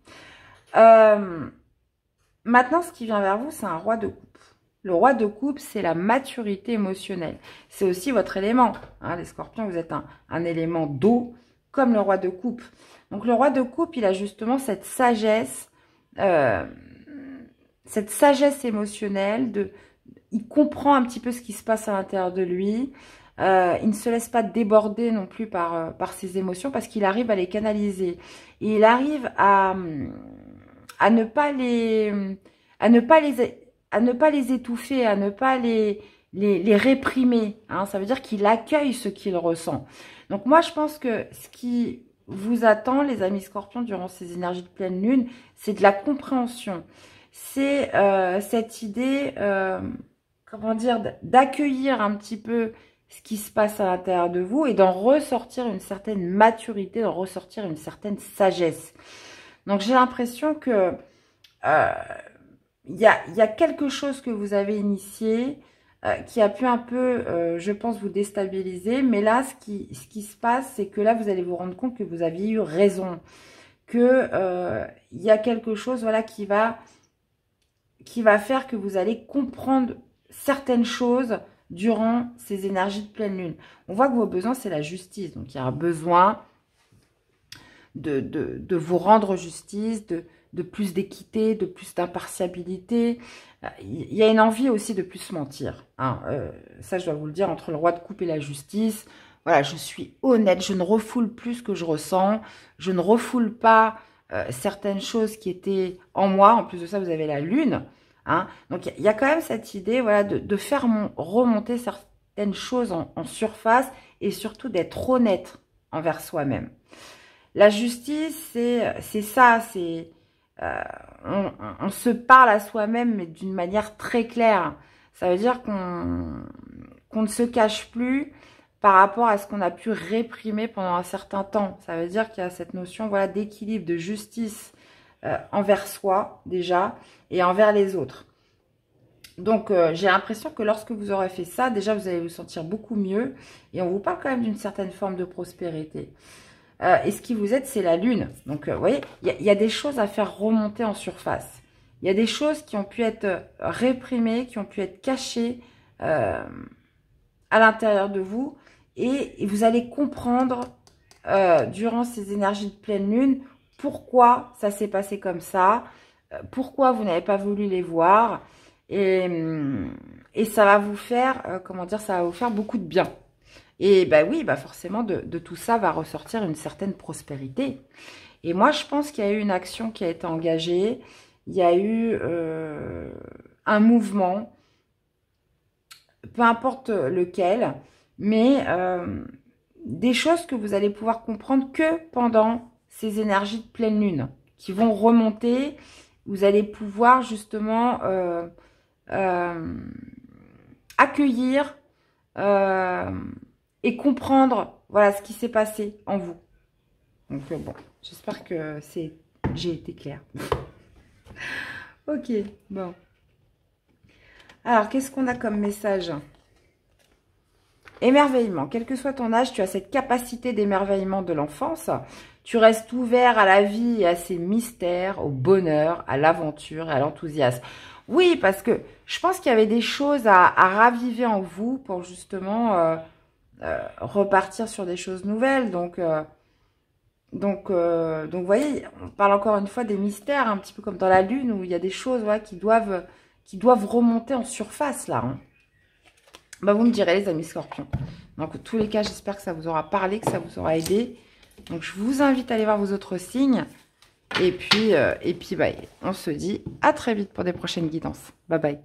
Maintenant, ce qui vient vers vous, c'est un roi de coupe. Le roi de coupe, c'est la maturité émotionnelle. C'est aussi votre élément. Hein, les scorpions, vous êtes un élément d'eau, comme le roi de coupe. Donc, le roi de coupe, il a justement cette sagesse émotionnelle. Il comprend un petit peu ce qui se passe à l'intérieur de lui. Il ne se laisse pas déborder non plus par ses émotions parce qu'il arrive à les canaliser. Et il arrive à ne pas les étouffer, à ne pas les réprimer. Hein. Ça veut dire qu'il accueille ce qu'il ressent. Donc moi, je pense que ce qui vous attend, les amis scorpions, durant ces énergies de pleine lune, c'est de la compréhension. C'est cette idée, comment dire, d'accueillir un petit peu ce qui se passe à l'intérieur de vous et d'en ressortir une certaine maturité, d'en ressortir une certaine sagesse. Donc j'ai l'impression que il y a quelque chose que vous avez initié qui a pu un peu, je pense, vous déstabiliser. Mais là, ce qui se passe, c'est que là, vous allez vous rendre compte que vous aviez eu raison. Que il y a quelque chose, voilà, qui va faire que vous allez comprendre certaines choses durant ces énergies de pleine lune. On voit que vos besoins, c'est la justice. Donc, il y a un besoin de vous rendre justice, de plus d'équité, de plus d'impartialité. Il y a une envie aussi de plus mentir. Hein. Ça, je dois vous le dire, entre le roi de coupe et la justice. Voilà, je suis honnête, je ne refoule plus ce que je ressens. Je ne refoule pas certaines choses qui étaient en moi. En plus de ça, vous avez la lune. Hein. Donc, il y a quand même cette idée, voilà, de faire remonter certaines choses en surface et surtout d'être honnête envers soi-même. La justice, c'est ça, c'est on se parle à soi-même, mais d'une manière très claire. Ça veut dire qu'on ne se cache plus par rapport à ce qu'on a pu réprimer pendant un certain temps. Ça veut dire qu'il y a cette notion, voilà, d'équilibre, de justice envers soi déjà et envers les autres. Donc, j'ai l'impression que lorsque vous aurez fait ça, déjà, vous allez vous sentir beaucoup mieux. Et on vous parle quand même d'une certaine forme de prospérité. Et ce qui vous aide, c'est la lune. Donc, vous voyez, il y a des choses à faire remonter en surface. Il y a des choses qui ont pu être réprimées, qui ont pu être cachées à l'intérieur de vous. Et vous allez comprendre durant ces énergies de pleine lune pourquoi ça s'est passé comme ça, pourquoi vous n'avez pas voulu les voir. Et ça va vous faire, comment dire, ça va vous faire beaucoup de bien. Et bah oui, bah forcément, de tout ça va ressortir une certaine prospérité. Et moi, je pense qu'il y a eu une action qui a été engagée. Il y a eu un mouvement, peu importe lequel, mais des choses que vous allez pouvoir comprendre que pendant ces énergies de pleine lune, qui vont remonter. Vous allez pouvoir justement accueillir et comprendre, voilà, ce qui s'est passé en vous. Donc bon, j'espère que j'ai été claire. Ok, bon. Alors, qu'est-ce qu'on a comme message? Émerveillement. Quel que soit ton âge, tu as cette capacité d'émerveillement de l'enfance. Tu restes ouvert à la vie et à ses mystères, au bonheur, à l'aventure et à l'enthousiasme. Oui, parce que je pense qu'il y avait des choses à raviver en vous pour justement repartir sur des choses nouvelles. Donc, vous voyez, on parle encore une fois des mystères, un petit peu comme dans la Lune, où il y a des choses ouais, qui doivent remonter en surface, là. Hein. Bah, vous me direz, les amis scorpions. Donc, en tous les cas, j'espère que ça vous aura parlé, que ça vous aura aidé. Donc, je vous invite à aller voir vos autres signes. Et puis bah, on se dit à très vite pour des prochaines guidances. Bye bye.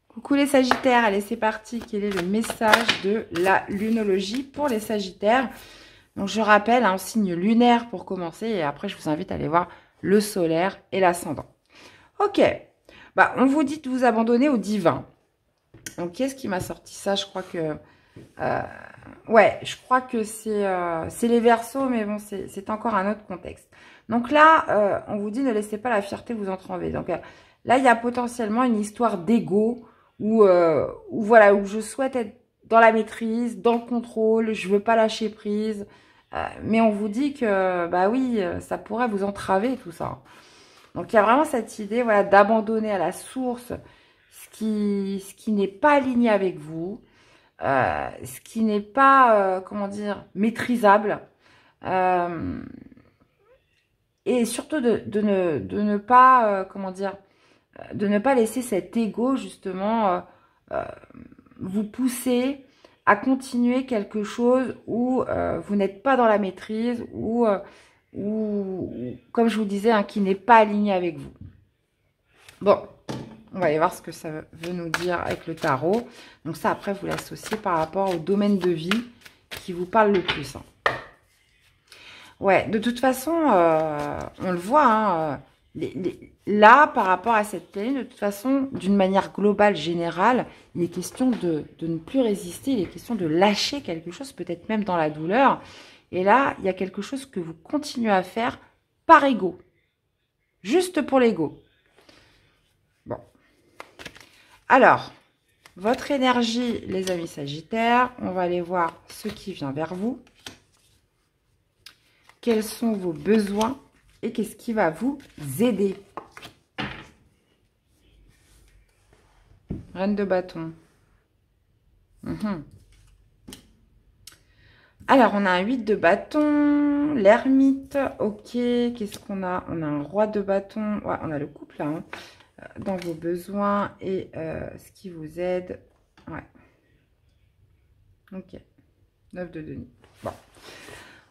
Coucou les Sagittaires, allez, c'est parti. Quel est le message de la lunologie pour les Sagittaires? Donc, je rappelle, un signe lunaire pour commencer. Et après, je vous invite à aller voir le solaire et l'ascendant. Ok. Bah, on vous dit de vous abandonner au divin. Donc, qu'est-ce qui m'a sorti ça? Je crois que... ouais, je crois que c'est les Verseaux, mais bon, c'est encore un autre contexte. Donc là, on vous dit ne laissez pas la fierté vous entraver. Donc là, il y a potentiellement une histoire d'ego où voilà, où je souhaite être dans la maîtrise, dans le contrôle, je veux pas lâcher prise. Mais on vous dit que, bah oui, ça pourrait vous entraver tout ça. Donc il y a vraiment cette idée, voilà, d'abandonner à la source ce qui n'est pas aligné avec vous. Ce qui n'est pas, comment dire, maîtrisable. Et surtout de ne pas, comment dire, de ne pas laisser cet ego, justement, vous pousser à continuer quelque chose où vous n'êtes pas dans la maîtrise, ou comme je vous disais, hein, qui n'est pas aligné avec vous. Bon. On va aller voir ce que ça veut nous dire avec le tarot. Donc ça, après, vous l'associez par rapport au domaine de vie qui vous parle le plus. Hein. Ouais, de toute façon, on le voit, hein, là, par rapport à cette planète, de toute façon, d'une manière globale, générale, il est question de ne plus résister, il est question de lâcher quelque chose, peut-être même dans la douleur. Et là, il y a quelque chose que vous continuez à faire par ego. Juste pour l'ego. Bon. Alors, votre énergie, les amis Sagittaires, on va aller voir ce qui vient vers vous. Quels sont vos besoins et qu'est-ce qui va vous aider? Reine de bâton. Alors, on a un 8 de bâton, l'ermite, ok. Qu'est-ce qu'on a? On a un roi de bâton. Ouais, on a le couple là, hein. Dans vos besoins et ce qui vous aide. Ouais. Ok. 9 de denier. Bon.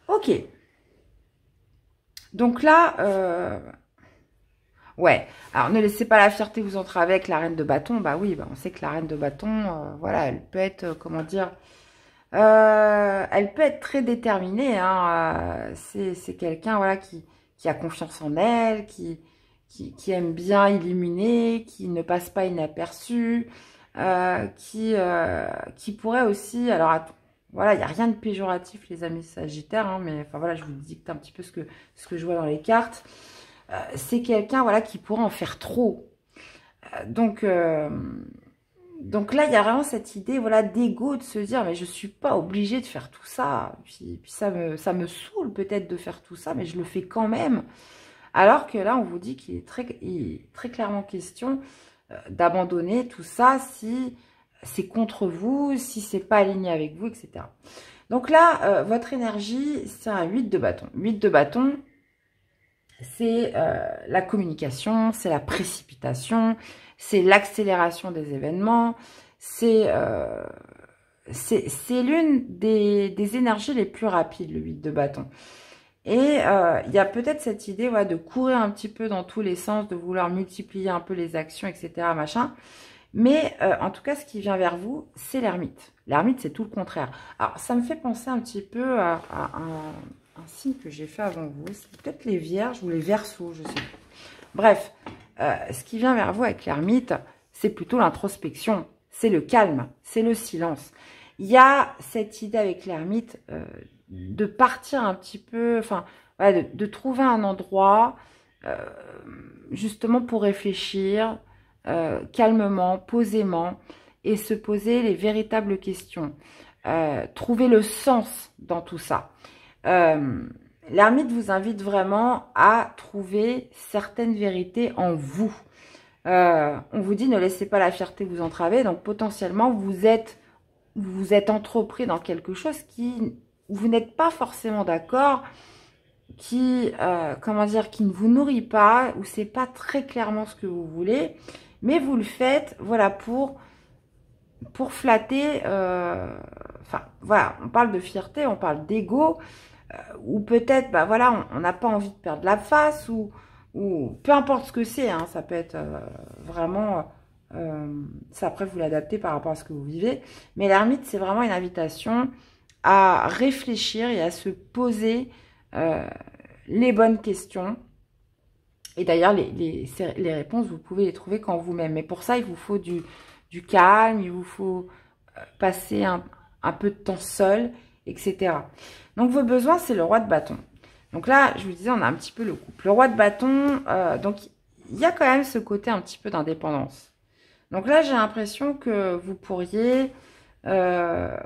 Ok. Donc là, ouais. Alors, ne laissez pas la fierté vous entrer avec la reine de bâton. Bah oui, bah, on sait que la reine de bâton, voilà, elle peut être, comment dire, elle peut être très déterminée. Hein, c'est quelqu'un, voilà, qui a confiance en elle, qui aime bien illuminer, qui ne passe pas inaperçu, qui pourrait aussi... Alors, voilà, il n'y a rien de péjoratif, les amis Sagittaires, hein, mais enfin voilà, je vous dicte un petit peu ce que je vois dans les cartes. C'est quelqu'un, voilà, qui pourrait en faire trop. Donc là, il y a vraiment cette idée, voilà, d'ego, de se dire, mais je suis pas obligée de faire tout ça. Puis ça me saoule peut-être de faire tout ça, mais je le fais quand même. Alors que là, on vous dit qu'il est très clairement question d'abandonner tout ça si c'est contre vous, si c'est pas aligné avec vous, etc. Donc là, votre énergie, c'est un 8 de bâton. 8 de bâton, c'est la communication, c'est la précipitation, c'est l'accélération des événements, c'est l'une des énergies les plus rapides, le 8 de bâton. Et il y a peut-être cette idée ouais, de courir un petit peu dans tous les sens, de vouloir multiplier un peu les actions, etc. machin. Mais en tout cas, ce qui vient vers vous, c'est l'ermite. L'ermite, c'est tout le contraire. Alors, ça me fait penser un petit peu à un signe que j'ai fait avant vous. C'est peut-être les Vierges ou les Verseaux, je sais pas. Bref, ce qui vient vers vous avec l'ermite, c'est plutôt l'introspection. C'est le calme, c'est le silence. Il y a cette idée avec l'ermite de partir un petit peu, enfin, voilà, de trouver un endroit justement pour réfléchir calmement, posément, et se poser les véritables questions. Trouver le sens dans tout ça. L'ermite vous invite vraiment à trouver certaines vérités en vous. On vous dit ne laissez pas la fierté vous entraver, donc potentiellement vous êtes entrepris dans quelque chose où vous n'êtes pas forcément d'accord, comment dire, qui ne vous nourrit pas, où c'est pas très clairement ce que vous voulez, mais vous le faites, voilà, pour flatter, enfin, voilà, on parle de fierté, on parle d'ego, ou peut-être, bah voilà, on n'a pas envie de perdre la face, ou peu importe ce que c'est, hein, ça peut être vraiment, ça après vous l'adaptez par rapport à ce que vous vivez, mais l'ermite, c'est vraiment une invitation à réfléchir et à se poser les bonnes questions. Et d'ailleurs, les réponses, vous pouvez les trouver quand vous-même. Mais pour ça, il vous faut du calme, il vous faut passer un peu de temps seul, etc. Donc, vos besoins, c'est le roi de bâton. Donc là, je vous disais, on a un petit peu le couple. Le roi de bâton, donc il y a quand même ce côté un petit peu d'indépendance. Donc là, j'ai l'impression que vous pourriez... là,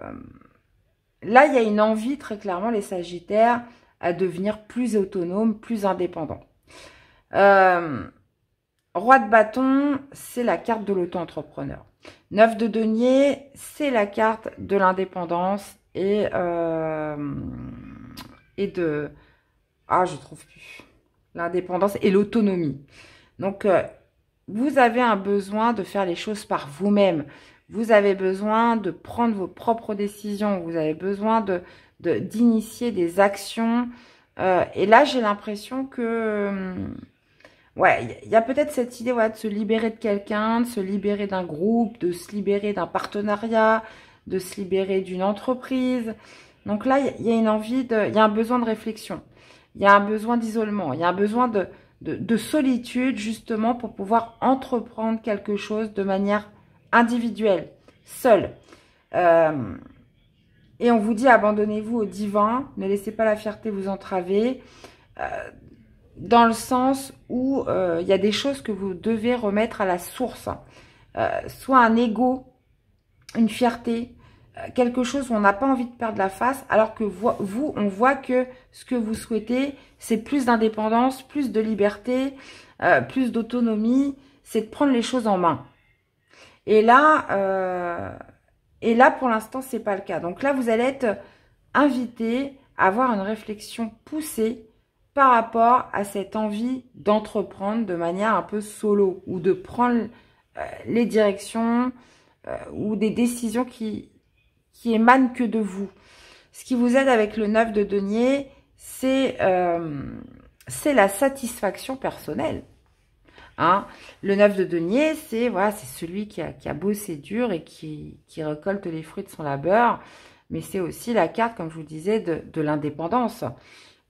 il y a une envie, très clairement, les Sagittaires, à devenir plus autonomes, plus indépendants. Roi de bâton, c'est la carte de l'auto-entrepreneur. 9 de denier, c'est la carte de l'indépendance et de... Ah, je trouve plus. L'indépendance et l'autonomie. Donc, vous avez un besoin de faire les choses par vous-même. Vous avez besoin de prendre vos propres décisions. Vous avez besoin d'initier des actions. Et là, j'ai l'impression que... ouais, il y a peut-être cette idée de se libérer de quelqu'un, de se libérer d'un groupe, de se libérer d'un partenariat, de se libérer d'une entreprise. Donc là, il y a une envie, il y a un besoin de réflexion. Il y a un besoin d'isolement. Il y a un besoin de solitude, justement, pour pouvoir entreprendre quelque chose de manière individuelle, seule. Et on vous dit, abandonnez-vous au divin, ne laissez pas la fierté vous entraver, dans le sens où il y a des choses que vous devez remettre à la source. Soit un ego, une fierté, quelque chose où on n'a pas envie de perdre la face, alors que vous, on voit que ce que vous souhaitez, c'est plus d'indépendance, plus de liberté, plus d'autonomie, c'est de prendre les choses en main. Et là, pour l'instant, c'est pas le cas. Donc là, vous allez être invité à avoir une réflexion poussée par rapport à cette envie d'entreprendre de manière un peu solo, ou de prendre les directions ou des décisions qui émanent que de vous. Ce qui vous aide avec le 9 de denier, c'est la satisfaction personnelle. Hein. Le 9 de denier, c'est voilà, c'est celui qui a bossé dur et qui récolte les fruits de son labeur. Mais c'est aussi la carte, comme je vous disais, de l'indépendance.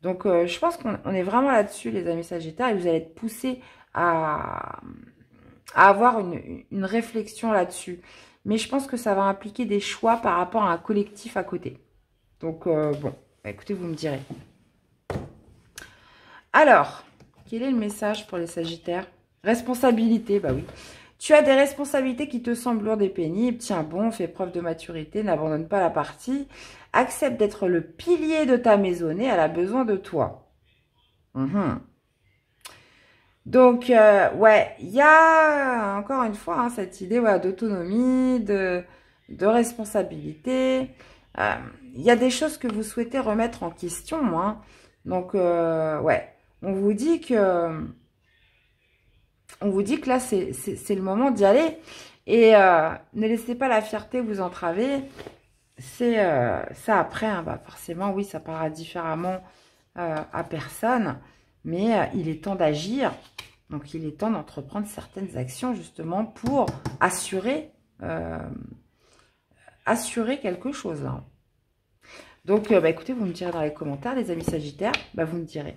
Donc, je pense qu'on est vraiment là-dessus, les amis Sagittaires, et vous allez être poussés à avoir une réflexion là-dessus. Mais je pense que ça va impliquer des choix par rapport à un collectif à côté. Donc, bon, écoutez, vous me direz. Alors, quel est le message pour les Sagittaires? Responsabilité, bah oui. Tu as des responsabilités qui te semblent lourdes et pénibles. Tiens bon, fais preuve de maturité, n'abandonne pas la partie. Accepte d'être le pilier de ta maisonnée, elle a besoin de toi. Donc, ouais, il y a encore une fois cette idée d'autonomie, de responsabilité. Il y a des choses que vous souhaitez remettre en question. Hein. Donc, ouais, on vous dit que là, c'est le moment d'y aller. Et ne laissez pas la fierté vous entraver. C'est ça après, bah forcément, oui, ça paraît différemment à personne. Mais il est temps d'agir. Donc, il est temps d'entreprendre certaines actions, justement, pour assurer quelque chose. Là. Donc, bah, écoutez, vous me direz dans les commentaires, les amis Sagittaires. Bah, vous me direz.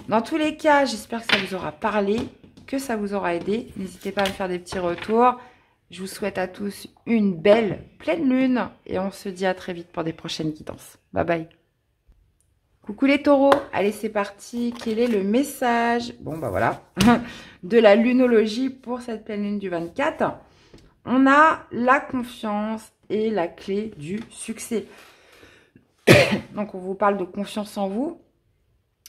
Dans tous les cas, j'espère que ça vous aura parlé, que ça vous aura aidé. N'hésitez pas à me faire des petits retours. Je vous souhaite à tous une belle pleine lune. Et on se dit à très vite pour des prochaines guidances. Bye bye. Coucou les taureaux, allez c'est parti, quel est le message, bon bah voilà, de la lunologie pour cette pleine lune du 24? On a la confiance et la clé du succès. Donc on vous parle de confiance en vous,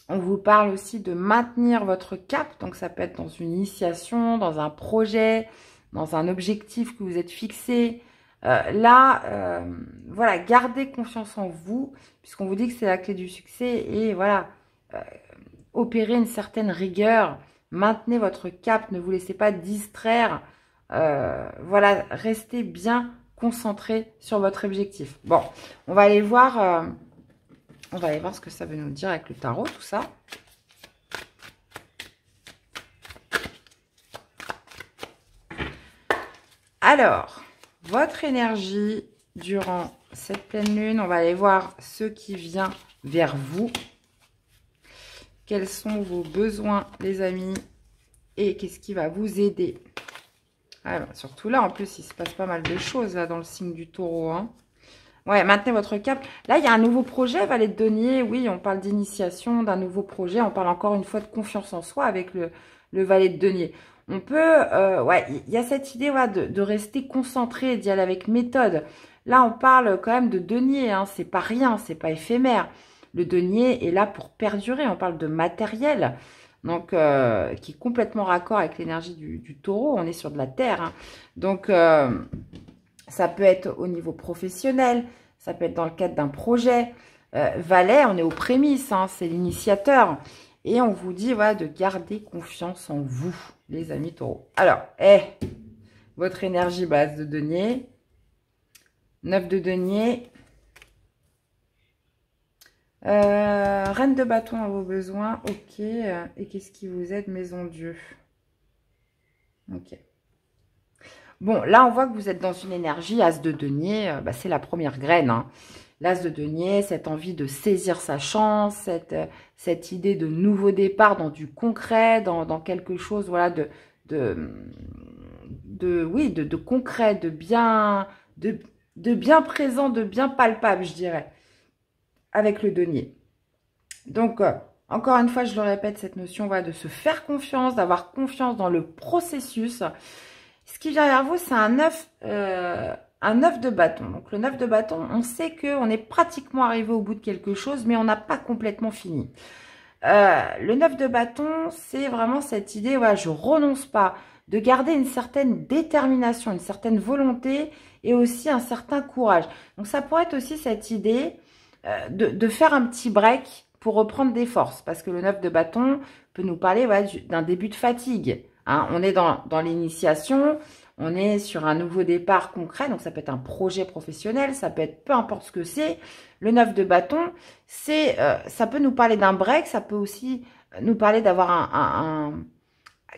on vous parle aussi de maintenir votre cap, donc ça peut être dans une initiation, dans un projet, dans un objectif que vous êtes fixé. Voilà, gardez confiance en vous, puisqu'on vous dit que c'est la clé du succès, et voilà, opérez une certaine rigueur, maintenez votre cap, ne vous laissez pas distraire, voilà, restez bien concentré sur votre objectif. Bon, on va aller voir ce que ça veut nous dire avec le tarot, tout ça. Alors, votre énergie durant cette pleine lune, on va aller voir ce qui vient vers vous. Quels sont vos besoins, les amis, et qu'est-ce qui va vous aider? Alors, surtout là, en plus, il se passe pas mal de choses là dans le signe du taureau. Hein. Ouais, maintenez votre cap. Là, il y a un nouveau projet, valet de denier. Oui, on parle d'initiation, d'un nouveau projet. On parle encore une fois de confiance en soi avec le valet de denier. On peut, ouais, il y a cette idée ouais, de rester concentré, d'y aller avec méthode. Là, on parle quand même de denier, hein, c'est pas rien, c'est pas éphémère. Le denier est là pour perdurer, on parle de matériel, donc qui est complètement raccord avec l'énergie du taureau, on est sur de la terre. Hein. Donc, ça peut être au niveau professionnel, ça peut être dans le cadre d'un projet. Valet, on est aux prémices, hein, c'est l'initiateur. Et on vous dit voilà, de garder confiance en vous, les amis taureaux. Alors, votre énergie base de denier. 9 de denier. Reine de bâton à vos besoins. Ok. Et qu'est-ce qui vous aide? Maison Dieu. Ok. Bon, là, on voit que vous êtes dans une énergie. As de denier, c'est la première graine. Hein. L'as de denier, cette envie de saisir sa chance, cette idée de nouveau départ dans du concret, dans quelque chose voilà, de concret, de bien présent, de bien palpable, je dirais, avec le denier. Donc, encore une fois, je le répète, cette notion voilà, de se faire confiance, d'avoir confiance dans le processus. Ce qui vient vers vous, c'est un 9 de bâton. Donc, le 9 de bâton, on sait qu'on est pratiquement arrivé au bout de quelque chose, mais on n'a pas complètement fini. Le 9 de bâton, c'est vraiment cette idée, voilà, je renonce pas, de garder une certaine détermination, une certaine volonté et aussi un certain courage. Donc, ça pourrait être aussi cette idée de faire un petit break pour reprendre des forces. Parce que le 9 de bâton peut nous parler voilà, d'un début de fatigue. Hein. On est dans l'initiation, on est sur un nouveau départ concret, donc ça peut être un projet professionnel, ça peut être peu importe ce que c'est. Le 9 de bâton, ça peut nous parler d'un break, ça peut aussi nous parler d'avoir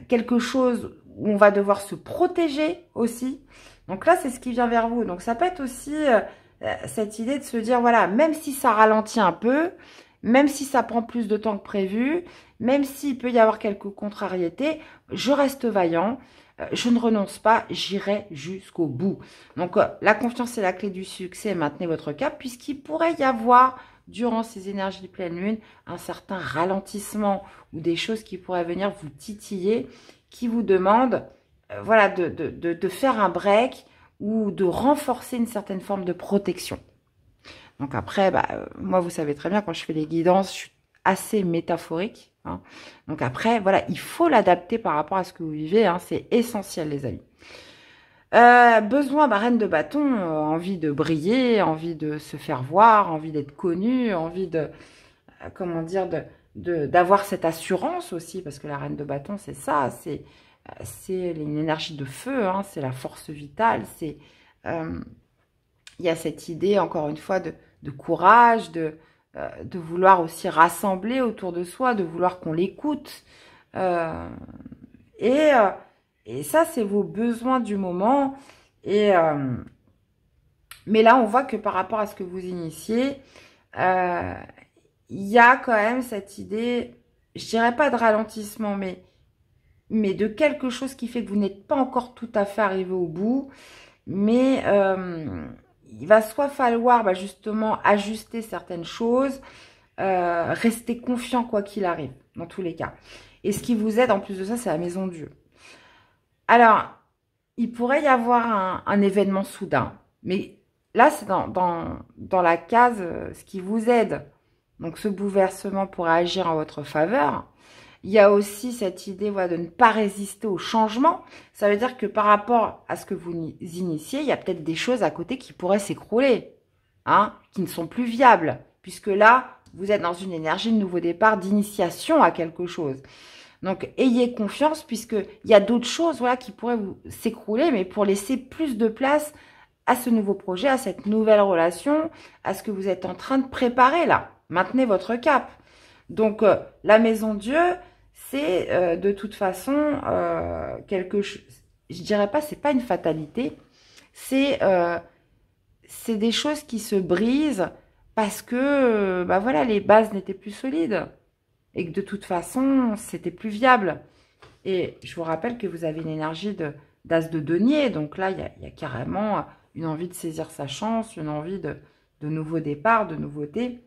quelque chose où on va devoir se protéger aussi. Donc là, c'est ce qui vient vers vous. Donc ça peut être aussi cette idée de se dire, voilà, même si ça ralentit un peu, même si ça prend plus de temps que prévu, même s'il peut y avoir quelques contrariétés, je reste vaillant, je ne renonce pas, j'irai jusqu'au bout. Donc, la confiance est la clé du succès, maintenez votre cap, puisqu'il pourrait y avoir, durant ces énergies de pleine lune, un certain ralentissement ou des choses qui pourraient venir vous titiller, qui vous demandent voilà, de faire un break ou de renforcer une certaine forme de protection. Donc après, moi, vous savez très bien, quand je fais les guidances, je suis assez métaphorique. Hein. Donc après, voilà, il faut l'adapter par rapport à ce que vous vivez. Hein, c'est essentiel, les amis. Besoin, reine de bâton, envie de briller, envie de se faire voir, envie d'être connu, envie de, comment dire, d'avoir cette assurance aussi, parce que la reine de bâton, c'est ça, c'est une énergie de feu, hein, c'est la force vitale, c'est... il y a cette idée, encore une fois, de courage, de vouloir aussi rassembler autour de soi, de vouloir qu'on l'écoute. Et ça, c'est vos besoins du moment. Mais là, on voit que par rapport à ce que vous initiez, il y a quand même cette idée, je dirais pas de ralentissement, mais de quelque chose qui fait que vous n'êtes pas encore tout à fait arrivé au bout. Mais il va soit falloir justement ajuster certaines choses, restez confiant quoi qu'il arrive, dans tous les cas. Et ce qui vous aide, en plus de ça, c'est la maison Dieu. Alors, il pourrait y avoir un événement soudain. Mais là, c'est dans la case ce qui vous aide. Donc, ce bouleversement pourrait agir en votre faveur. Il y a aussi cette idée voilà, de ne pas résister au changement. Ça veut dire que par rapport à ce que vous initiez, il y a peut-être des choses à côté qui pourraient s'écrouler, hein, qui ne sont plus viables. Puisque là, vous êtes dans une énergie de nouveau départ, d'initiation à quelque chose. Donc, ayez confiance puisqu'il y a d'autres choses voilà, qui pourraient vous s'écrouler, mais pour laisser plus de place à ce nouveau projet, à cette nouvelle relation, à ce que vous êtes en train de préparer là. Maintenez votre cap. Donc, la maison Dieu, c'est de toute façon quelque chose, je dirais pas, c'est pas une fatalité, c'est des choses qui se brisent parce que bah voilà, les bases n'étaient plus solides et que de toute façon, c'était plus viable. Et je vous rappelle que vous avez une énergie d'as de denier, donc là, il y a carrément une envie de saisir sa chance, une envie de nouveau départ, de nouveauté.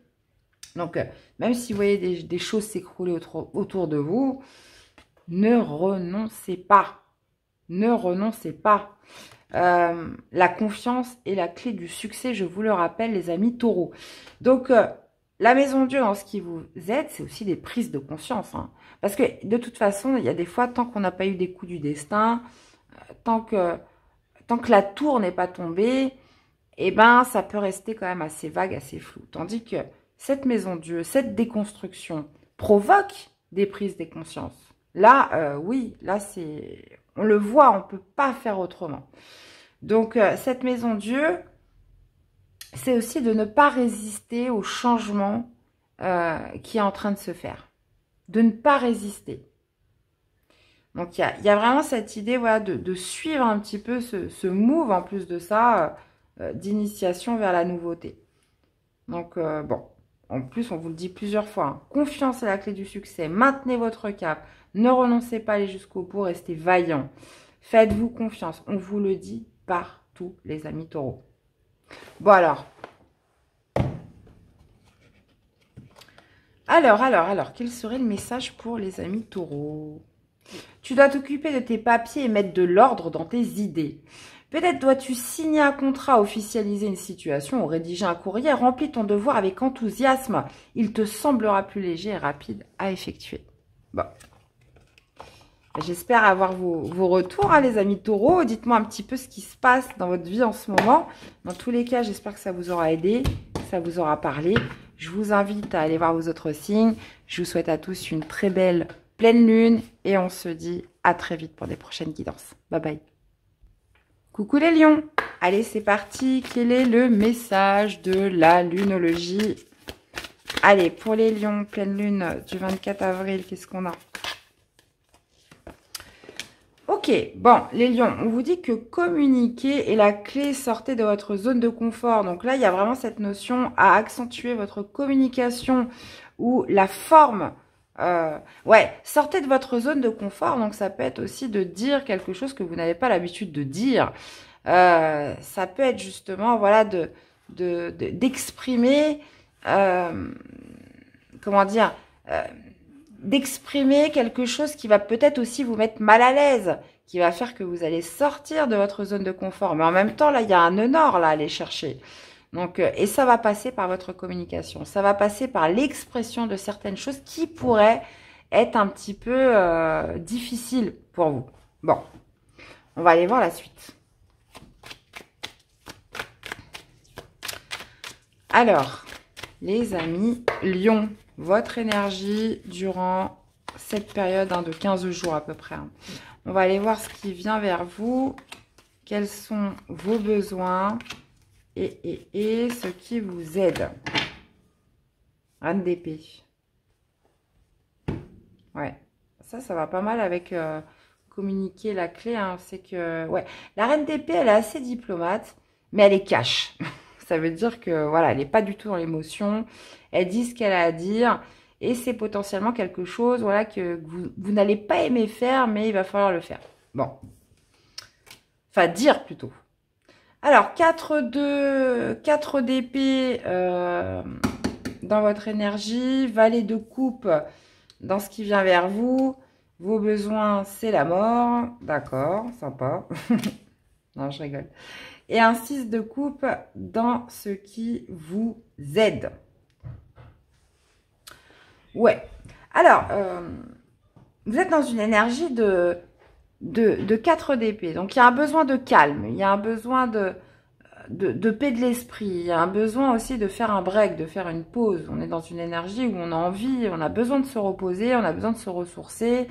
Donc, même si vous voyez des choses s'écrouler autour de vous, ne renoncez pas. Ne renoncez pas. La confiance est la clé du succès, je vous le rappelle, les amis taureaux. Donc, la maison Dieu, dans ce qui vous aide, c'est aussi des prises de conscience. Hein. Parce que, de toute façon, il y a des fois, tant qu'on n'a pas eu des coups du destin, tant que la tour n'est pas tombée, eh ben, ça peut rester quand même assez vague, assez flou. Tandis que cette maison Dieu, cette déconstruction provoque des prises de conscience. Là, oui, là, on le voit, on ne peut pas faire autrement. Donc, cette maison Dieu, c'est aussi de ne pas résister au changement qui est en train de se faire. De ne pas résister. Donc, il y a vraiment cette idée voilà, de suivre un petit peu ce move, en plus de ça, d'initiation vers la nouveauté. Donc, bon, en plus, on vous le dit plusieurs fois, hein, confiance est la clé du succès, maintenez votre cap, ne renoncez pas à aller jusqu'au bout, restez vaillant. Faites-vous confiance, on vous le dit partout, les amis taureaux. Bon, alors, quel serait le message pour les amis taureaux? Tu dois t'occuper de tes papiers et mettre de l'ordre dans tes idées. Peut-être dois-tu signer un contrat, officialiser une situation ou rédiger un courrier. Remplis ton devoir avec enthousiasme. Il te semblera plus léger et rapide à effectuer. Bon. J'espère avoir vos retours, hein, les amis taureaux. Dites-moi un petit peu ce qui se passe dans votre vie en ce moment. Dans tous les cas, j'espère que ça vous aura aidé, que ça vous aura parlé. Je vous invite à aller voir vos autres signes. Je vous souhaite à tous une très belle pleine lune et on se dit à très vite pour des prochaines guidances. Bye bye. Coucou les lions. Allez, c'est parti. Quel est le message de la lunologie? Allez, pour les lions, pleine lune du 24 avril, qu'est-ce qu'on a? Ok, bon, les lions, on vous dit que communiquer est la clé, sortez de votre zone de confort. Donc là, il y a vraiment cette notion à accentuer votre communication ou la forme. Ouais, sortez de votre zone de confort. Donc ça peut être aussi de dire quelque chose que vous n'avez pas l'habitude de dire. Ça peut être justement, voilà, d'exprimer, comment dire, d'exprimer quelque chose qui va peut-être aussi vous mettre mal à l'aise, qui va faire que vous allez sortir de votre zone de confort. Mais en même temps, là, il y a un nœud nord là, à aller chercher. Donc, et ça va passer par votre communication. Ça va passer par l'expression de certaines choses qui pourraient être un petit peu difficiles pour vous. Bon, on va aller voir la suite. Alors, les amis lions, votre énergie durant cette période de 15 jours à peu près. Hein. On va aller voir ce qui vient vers vous. Quels sont vos besoins et ce qui vous aide. Reine d'épée. Ouais, ça va pas mal avec communiquer la clé. Hein. C'est que, ouais, la reine d'épée, elle est assez diplomate, mais elle est cash. Ça veut dire que, voilà, elle n'est pas du tout dans l'émotion. Elle dit ce qu'elle a à dire. Et c'est potentiellement quelque chose, voilà, que vous n'allez pas aimer faire, mais il va falloir le faire. Bon. Enfin, dire plutôt. Alors, 4 d'épée, dans votre énergie. Valet de coupe dans ce qui vient vers vous. Vos besoins, c'est la mort. D'accord, sympa. Non, je rigole. Et un 6 de coupe dans ce qui vous aide. Ouais. Alors, vous êtes dans une énergie de 4 d'épée. Donc, il y a un besoin de calme. Il y a un besoin de paix de l'esprit. Il y a un besoin aussi de faire un break, de faire une pause. On est dans une énergie où on a envie, on a besoin de se reposer, on a besoin de se ressourcer.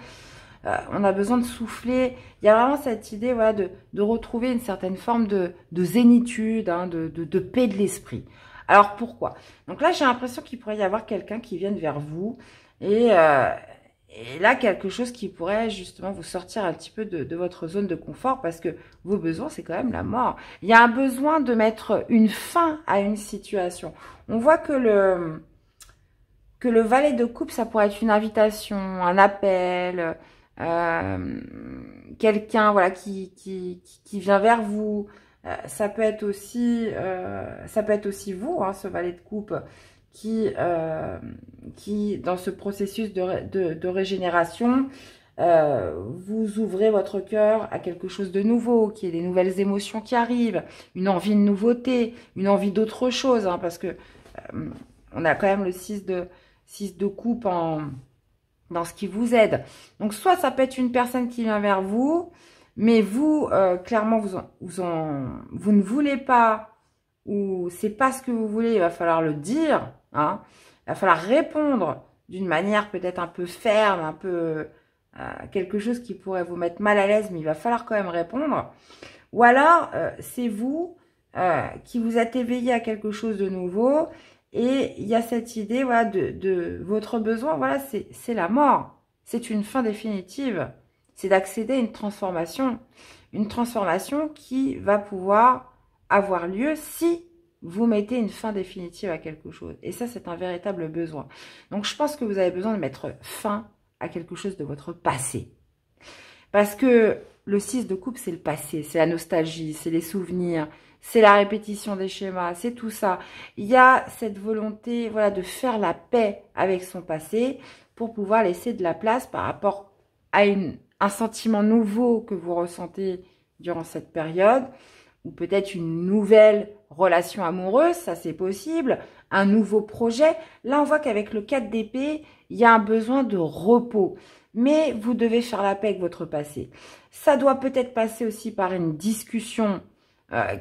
On a besoin de souffler. Il y a vraiment cette idée, voilà, de retrouver une certaine forme de zénitude, hein, de paix de l'esprit. Alors, pourquoi? Donc là, j'ai l'impression qu'il pourrait y avoir quelqu'un qui vienne vers vous et là, quelque chose qui pourrait justement vous sortir un petit peu de votre zone de confort parce que vos besoins, c'est quand même la mort. Il y a un besoin de mettre une fin à une situation. On voit que le valet de coupe, ça pourrait être une invitation, un appel, quelqu'un voilà qui vient vers vous. Ça peut être aussi vous, hein, ce valet de coupe qui dans ce processus de régénération, vous ouvrez votre cœur à quelque chose de nouveau, qui est des nouvelles émotions qui arrivent, une envie de nouveauté, une envie d'autre chose, hein, parce que on a quand même le 6 de coupe dans ce qui vous aide. Donc, soit ça peut être une personne qui vient vers vous, mais vous, clairement, vous ne voulez pas, ou c'est pas ce que vous voulez, il va falloir le dire, hein. Il va falloir répondre d'une manière peut-être un peu ferme, un peu quelque chose qui pourrait vous mettre mal à l'aise, mais il va falloir quand même répondre. Ou alors, c'est vous qui vous êtes éveillé à quelque chose de nouveau. Et il y a cette idée, voilà, de votre besoin, voilà, c'est la mort. C'est une fin définitive. C'est d'accéder à une transformation qui va pouvoir avoir lieu si vous mettez une fin définitive à quelque chose. Et ça, c'est un véritable besoin. Donc, je pense que vous avez besoin de mettre fin à quelque chose de votre passé. Parce que le 6 de coupe, c'est le passé, c'est la nostalgie, c'est les souvenirs, c'est la répétition des schémas, c'est tout ça. Il y a cette volonté, voilà, de faire la paix avec son passé pour pouvoir laisser de la place par rapport à un sentiment nouveau que vous ressentez durant cette période, ou peut-être une nouvelle relation amoureuse, ça c'est possible, un nouveau projet. Là, on voit qu'avec le 4 d'épée, il y a un besoin de repos. Mais vous devez faire la paix avec votre passé. Ça doit peut-être passer aussi par une discussion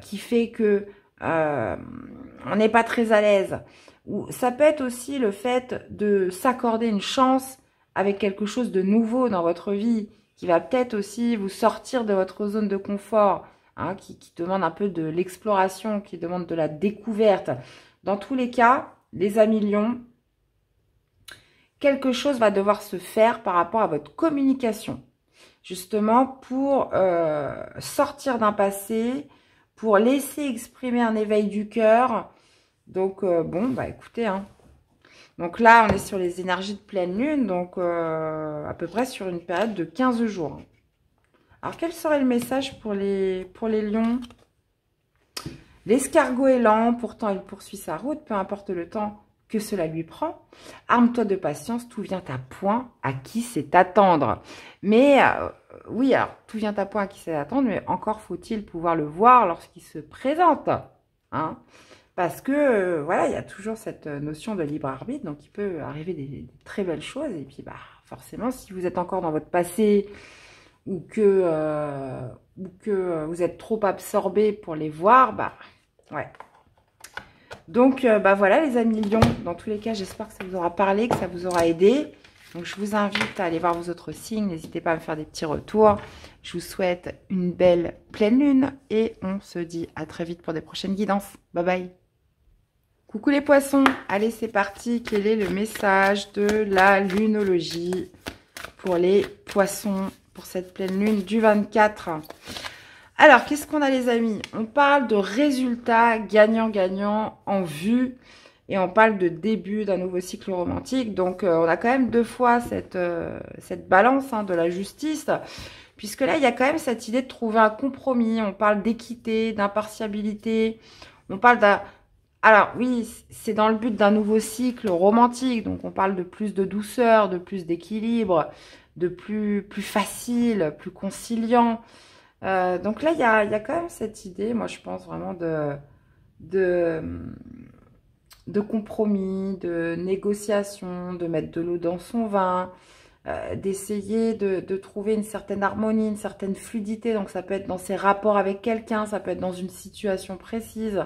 qui fait que on n'est pas très à l'aise. Ou ça peut être aussi le fait de s'accorder une chance avec quelque chose de nouveau dans votre vie, qui va peut-être aussi vous sortir de votre zone de confort, hein, qui demande un peu de l'exploration, qui demande de la découverte. Dans tous les cas, les amis lions, quelque chose va devoir se faire par rapport à votre communication. Justement, pour sortir d'un passé, pour laisser exprimer un éveil du cœur. Donc, bon, bah écoutez, hein. Donc là, on est sur les énergies de pleine lune, donc à peu près sur une période de 15 jours. Alors, quel serait le message pour les lions? L'escargot est lent, pourtant il poursuit sa route, peu importe le temps que cela lui prend. Arme-toi de patience, tout vient à point, à qui c'est attendre. Mais oui, alors tout vient à point à qui c'est attendre, mais encore faut-il pouvoir le voir lorsqu'il se présente, hein, parce que voilà, il y a toujours cette notion de libre arbitre, donc il peut arriver des très belles choses. Et puis bah forcément, si vous êtes encore dans votre passé ou que vous êtes trop absorbé pour les voir, bah ouais. Donc, bah voilà les amis lions, dans tous les cas, j'espère que ça vous aura parlé, que ça vous aura aidé. Donc, je vous invite à aller voir vos autres signes, n'hésitez pas à me faire des petits retours. Je vous souhaite une belle pleine lune et on se dit à très vite pour des prochaines guidances. Bye bye. Coucou les poissons, allez c'est parti, quel est le message de la lunologie pour les poissons pour cette pleine lune du 24 ? Alors, qu'est-ce qu'on a les amis? On parle de résultats gagnant-gagnant en vue et on parle de début d'un nouveau cycle romantique. Donc, on a quand même deux fois cette balance, hein, de la justice, puisque là, il y a quand même cette idée de trouver un compromis. On parle d'équité, d'impartialité, on parle Alors oui, c'est dans le but d'un nouveau cycle romantique, donc on parle de plus de douceur, de plus d'équilibre, de plus facile, plus conciliant. Donc là, il y a quand même cette idée, moi je pense vraiment de, de compromis, de négociation, de mettre de l'eau dans son vin, d'essayer de trouver une certaine harmonie, une certaine fluidité. Donc ça peut être dans ses rapports avec quelqu'un, ça peut être dans une situation précise.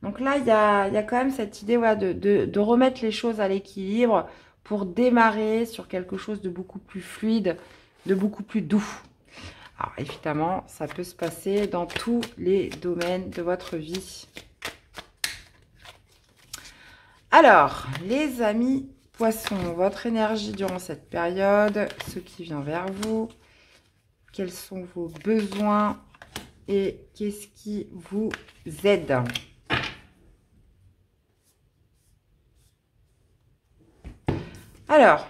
Donc là, il y a quand même cette idée voilà, de remettre les choses à l'équilibre pour démarrer sur quelque chose de beaucoup plus fluide, de beaucoup plus doux. Alors évidemment, ça peut se passer dans tous les domaines de votre vie. Alors, les amis poissons, votre énergie durant cette période, ce qui vient vers vous, quels sont vos besoins et qu'est-ce qui vous aide? Alors,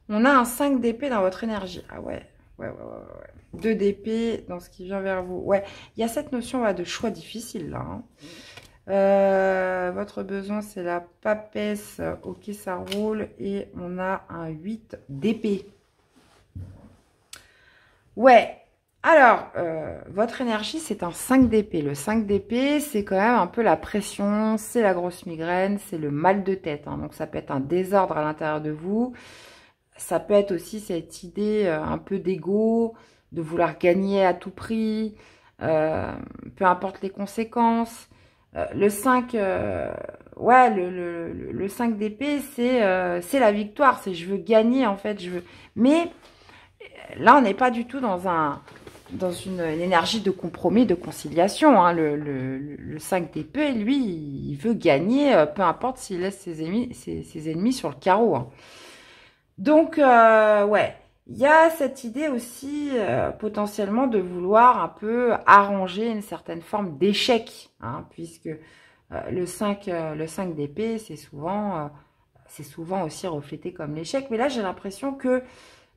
on a un 5 d'épée dans votre énergie. Ah ouais, ouais. 2 d'épée dans ce qui vient vers vous. Ouais, il y a cette notion de choix difficile là. Hein. Votre besoin, c'est la papesse. Ok, ça roule. Et on a un 8 d'épée. Ouais. Alors, votre énergie, c'est un 5 d'épée. Le 5 d'épée, c'est quand même un peu la pression, c'est la grosse migraine, c'est le mal de tête. Hein. Donc, ça peut être un désordre à l'intérieur de vous. Ça peut être aussi cette idée un peu d'ego, de vouloir gagner à tout prix, peu importe les conséquences. Le 5, ouais, le 5 d'épée, c'est la victoire, c'est je veux gagner en fait, je veux. Mais là, on n'est pas du tout dans une énergie de compromis, de conciliation. Hein. Le 5 d'épée, lui, il veut gagner, peu importe s'il laisse ses ennemis sur le carreau. Hein. Donc, ouais, il y a cette idée aussi potentiellement de vouloir un peu arranger une certaine forme d'échec, hein, puisque le 5 d'épée, c'est souvent aussi reflété comme l'échec. Mais là, j'ai l'impression que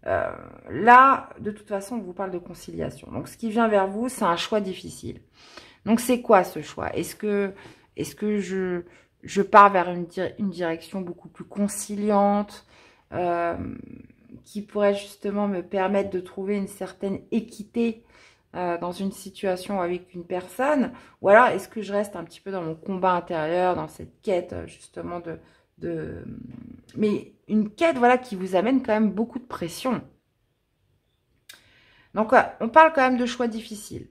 là, de toute façon, on vous parle de conciliation. Donc, ce qui vient vers vous, c'est un choix difficile. Donc, c'est quoi ce choix? Est-ce que je pars vers une direction beaucoup plus conciliante qui pourrait justement me permettre de trouver une certaine équité dans une situation avec une personne, ou alors est-ce que je reste un petit peu dans mon combat intérieur, dans cette quête justement mais une quête voilà qui vous amène quand même beaucoup de pression. Donc on parle quand même de choix difficiles.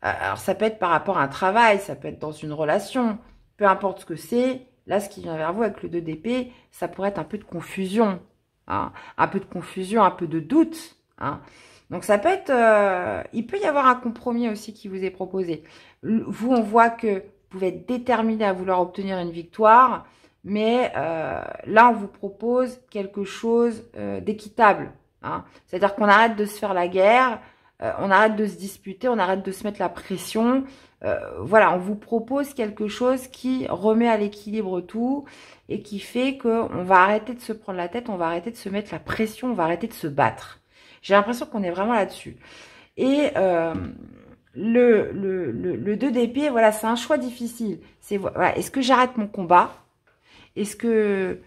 Alors ça peut être par rapport à un travail, ça peut être dans une relation, peu importe ce que c'est. Là, ce qui vient vers vous avec le 2 d'épée, ça pourrait être un peu de confusion. Hein, un peu de confusion, un peu de doute. Hein. Donc ça peut être, il peut y avoir un compromis aussi qui vous est proposé. Vous, on voit que vous pouvez être déterminé à vouloir obtenir une victoire, mais là, on vous propose quelque chose d'équitable. Hein. C'est-à-dire qu'on arrête de se faire la guerre, on arrête de se disputer, on arrête de se mettre la pression. Voilà, on vous propose quelque chose qui remet à l'équilibre tout et qui fait qu'on va arrêter de se prendre la tête, on va arrêter de se mettre la pression, on va arrêter de se battre. J'ai l'impression qu'on est vraiment là-dessus. Et le 2 d'épée, voilà, c'est un choix difficile. C'est voilà, est-ce que j'arrête mon combat? Est-ce que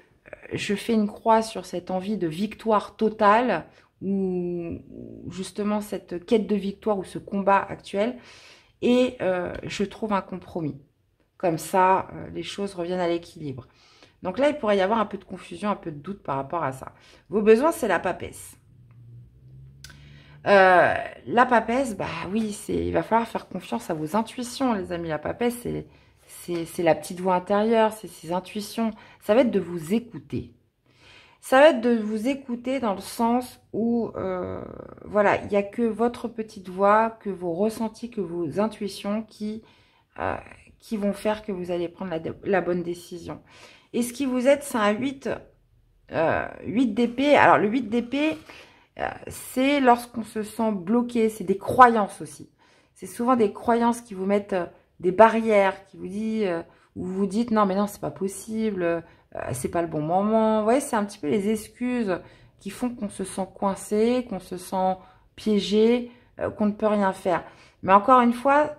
je fais une croix sur cette envie de victoire totale ou justement cette quête de victoire ou ce combat actuel et je trouve un compromis. Comme ça, les choses reviennent à l'équilibre. Donc là, il pourrait y avoir un peu de confusion, un peu de doute par rapport à ça. Vos besoins, c'est la papesse. La papesse, bah oui, il va falloir faire confiance à vos intuitions, les amis. La papesse, c'est la petite voix intérieure, c'est ses intuitions. Ça va être de vous écouter. Ça va être de vous écouter dans le sens où, voilà, il n'y a que votre petite voix, que vos ressentis, que vos intuitions qui vont faire que vous allez prendre la bonne décision. Et ce qui vous aide, c'est un 8 d'épée. Alors, le 8 d'épée, c'est lorsqu'on se sent bloqué. C'est des croyances aussi. C'est souvent des croyances qui vous mettent des barrières, qui vous disent, où vous vous dites, non, mais non, c'est pas possible, c'est pas le bon moment. Vous voyez, c'est un petit peu les excuses qui font qu'on se sent coincé, qu'on se sent piégé, qu'on ne peut rien faire. Mais encore une fois,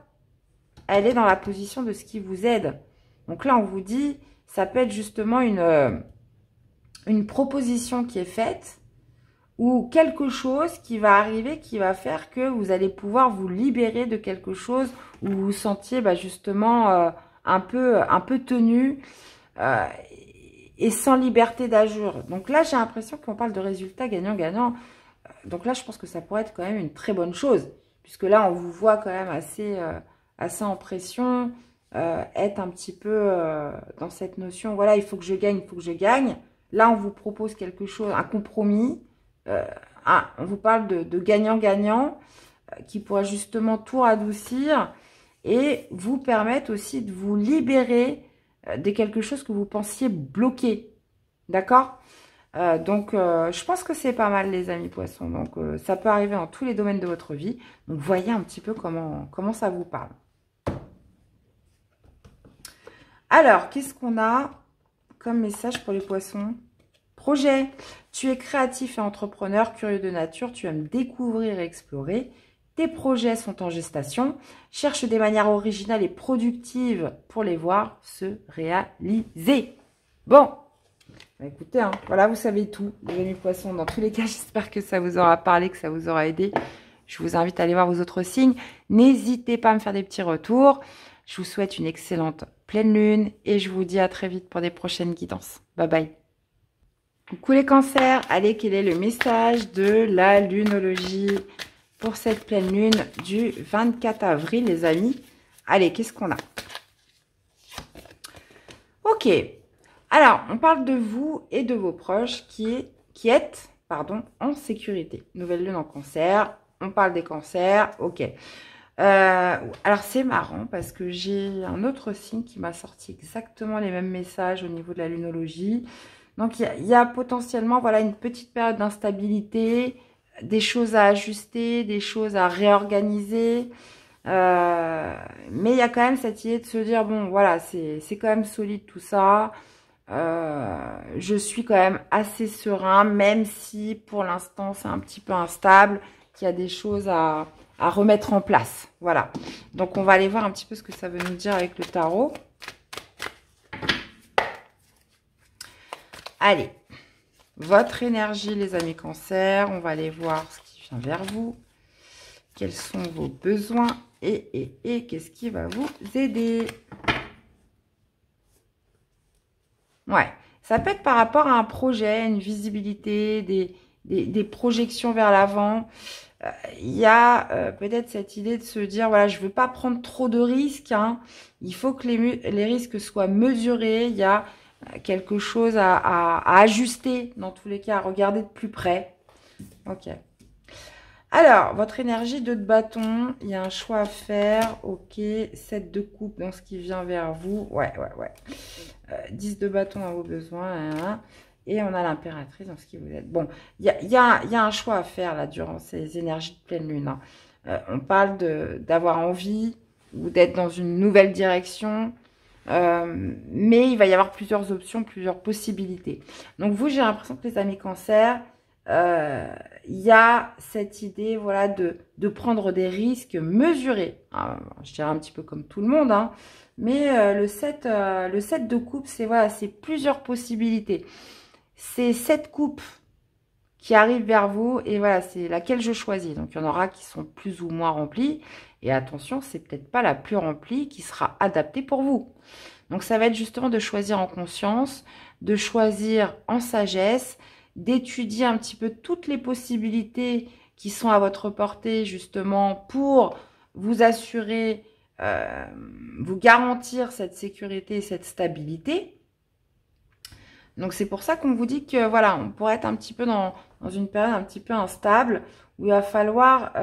elle est dans la position de ce qui vous aide. Donc là, on vous dit, ça peut être justement une proposition qui est faite ou quelque chose qui va arriver, qui va faire que vous allez pouvoir vous libérer de quelque chose où vous vous sentiez justement un peu tenu et sans liberté d'agir. Donc là, j'ai l'impression qu'on parle de résultats gagnant-gagnant. Donc là, je pense que ça pourrait être quand même une très bonne chose, puisque là, on vous voit quand même assez en pression, être un petit peu dans cette notion, voilà, il faut que je gagne, il faut que je gagne. Là, on vous propose quelque chose, un compromis. On vous parle de gagnant-gagnant qui pourra justement tout radoucir et vous permettre aussi de vous libérer de quelque chose que vous pensiez bloqué. D'accord ? Donc, je pense que c'est pas mal, les amis poissons. Donc, ça peut arriver dans tous les domaines de votre vie. Donc, voyez un petit peu comment ça vous parle. Alors, qu'est-ce qu'on a comme message pour les poissons ? Projet. Tu es créatif et entrepreneur, curieux de nature. Tu aimes découvrir et explorer. Tes projets sont en gestation. Cherche des manières originales et productives pour les voir se réaliser. Bon. Écoutez, voilà, vous savez tout, les amis poissons. Dans tous les cas, j'espère que ça vous aura parlé, que ça vous aura aidé. Je vous invite à aller voir vos autres signes. N'hésitez pas à me faire des petits retours. Je vous souhaite une excellente pleine lune et je vous dis à très vite pour des prochaines guidances. Bye bye. Coucou les cancers. Allez, quel est le message de la lunologie pour cette pleine lune du 24 avril, les amis? Allez, qu'est-ce qu'on a? Ok. Alors, on parle de vous et de vos proches qui êtes en sécurité. Nouvelle lune en cancer. On parle des cancers. Ok. Alors, c'est marrant parce que j'ai un autre signe qui m'a sorti exactement les mêmes messages au niveau de la lunologie. Donc, il y a potentiellement voilà, une petite période d'instabilité, des choses à ajuster, des choses à réorganiser. Mais il y a quand même cette idée de se dire, bon, voilà, c'est quand même solide tout ça. Je suis quand même assez serein, même si pour l'instant c'est un petit peu instable, qu'il y a des choses à remettre en place. Voilà. Donc on va aller voir un petit peu ce que ça veut nous dire avec le tarot. Allez, votre énergie, les amis cancer. On va aller voir ce qui vient vers vous. Quels sont vos besoins et qu'est-ce qui va vous aider? Ouais, ça peut être par rapport à un projet, une visibilité, des projections vers l'avant. Il y a peut-être cette idée de se dire, voilà, je ne veux pas prendre trop de risques. Il faut que les risques soient mesurés. Il y a quelque chose à ajuster, dans tous les cas, à regarder de plus près. Ok. Alors, votre énergie, 2 de bâton, il y a un choix à faire. Ok, 7 de coupe dans ce qui vient vers vous. Ouais. 10 de bâton à vos besoins. Et on a l'impératrice dans ce qui vous aide. Bon, il y a un choix à faire là durant ces énergies de pleine lune. On parle d'avoir envie ou d'être dans une nouvelle direction. Mais il va y avoir plusieurs options, plusieurs possibilités. Donc vous, j'ai l'impression que les amis cancer, il y a cette idée voilà, de prendre des risques mesurés. Alors, je dirais un petit peu comme tout le monde, mais le 7 de coupe, c'est voilà, c'est plusieurs possibilités. C'est 7 coupes qui arrivent vers vous et voilà, c'est laquelle je choisis. Donc, il y en aura qui sont plus ou moins remplies. Et attention, c'est peut-être pas la plus remplie qui sera adaptée pour vous. Donc, ça va être justement de choisir en conscience, de choisir en sagesse, d'étudier un petit peu toutes les possibilités qui sont à votre portée justement pour vous assurer, vous garantir cette sécurité et cette stabilité. Donc, c'est pour ça qu'on vous dit que, voilà, on pourrait être un petit peu dans une période un petit peu instable où il va falloir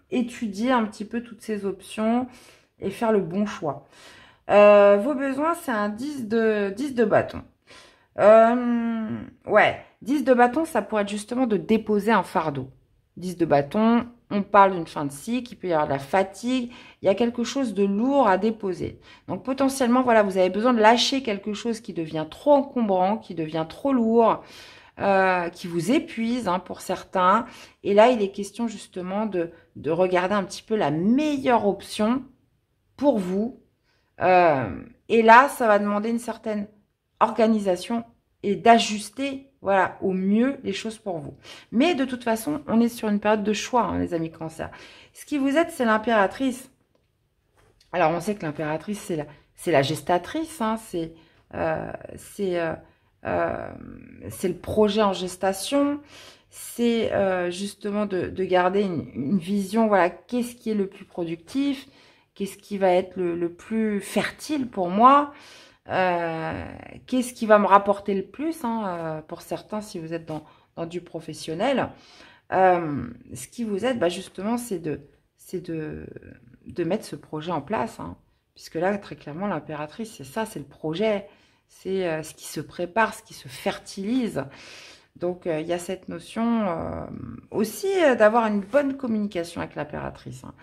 étudier un petit peu toutes ces options et faire le bon choix. Vos besoins, c'est un 10 de bâton. Ouais, 10 de bâton, ça pourrait être justement de déposer un fardeau. 10 de bâton, on parle d'une fin de cycle, il peut y avoir de la fatigue, il y a quelque chose de lourd à déposer. Donc potentiellement, voilà, vous avez besoin de lâcher quelque chose qui devient trop encombrant, qui devient trop lourd, qui vous épuise pour certains. Et là, il est question justement de regarder un petit peu la meilleure option pour vous, Et là, ça va demander une certaine organisation et d'ajuster, voilà, au mieux les choses pour vous. Mais de toute façon, on est sur une période de choix, hein, les amis Cancer. Ce qui vous aide, c'est l'impératrice. Alors, on sait que l'impératrice, c'est la gestatrice, hein, c'est le projet en gestation, c'est justement de garder une vision, voilà, qu'est-ce qui est le plus productif, qu'est-ce qui va être le plus fertile pour moi, qu'est-ce qui va me rapporter le plus, hein, pour certains, si vous êtes dans du professionnel. Ce qui vous aide, bah, justement, c'est de mettre ce projet en place, hein, puisque là, très clairement, l'impératrice, c'est ça, c'est le projet, c'est ce qui se prépare, ce qui se fertilise. Donc, il y a cette notion aussi d'avoir une bonne communication avec l'impératrice, hein.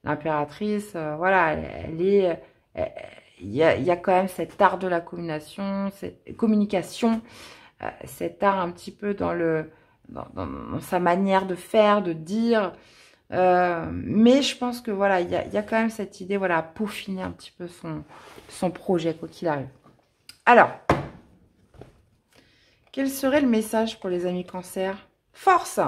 L'impératrice, voilà, il y a quand même cet art de la communication, cet art un petit peu dans sa manière de faire, de dire. Mais je pense que voilà, il y a quand même cette idée, voilà, à peaufiner un petit peu son projet, quoi qu'il arrive. Alors, quel serait le message pour les amis Cancer? Force!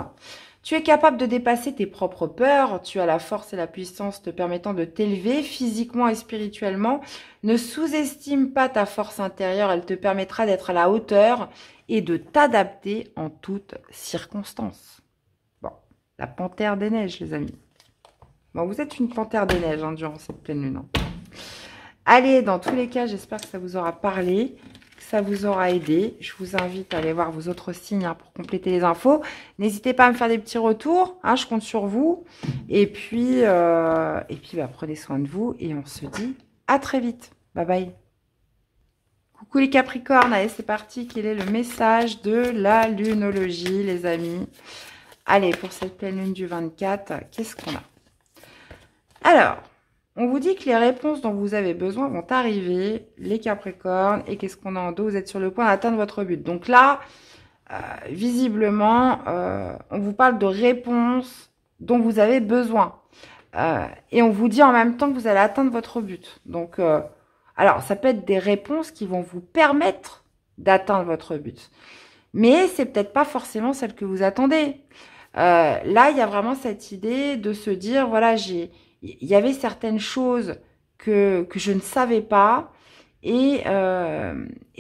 Tu es capable de dépasser tes propres peurs. Tu as la force et la puissance te permettant de t'élever physiquement et spirituellement. Ne sous-estime pas ta force intérieure. Elle te permettra d'être à la hauteur et de t'adapter en toutes circonstances. Bon, la panthère des neiges, les amis. Bon, vous êtes une panthère des neiges, hein, durant cette pleine lune, hein. Allez, dans tous les cas, j'espère que ça vous aura parlé, que ça vous aura aidé. Je vous invite à aller voir vos autres signes, hein, pour compléter les infos. N'hésitez pas à me faire des petits retours, hein, je compte sur vous. Et puis bah, prenez soin de vous et on se dit à très vite. Bye bye. Coucou les Capricornes, allez, c'est parti. Quel est le message de la lunologie, les amis? Allez, pour cette pleine lune du 24, qu'est-ce qu'on a? Alors, on vous dit que les réponses dont vous avez besoin vont arriver, les Capricornes. Et qu'est-ce qu'on a en dos? Vous êtes sur le point d'atteindre votre but. Donc là, visiblement, on vous parle de réponses dont vous avez besoin. Et on vous dit en même temps que vous allez atteindre votre but. Donc, alors, ça peut être des réponses qui vont vous permettre d'atteindre votre but. Mais c'est peut-être pas forcément celle que vous attendez. Là, il y a vraiment cette idée de se dire, voilà, il y avait certaines choses que je ne savais pas. Et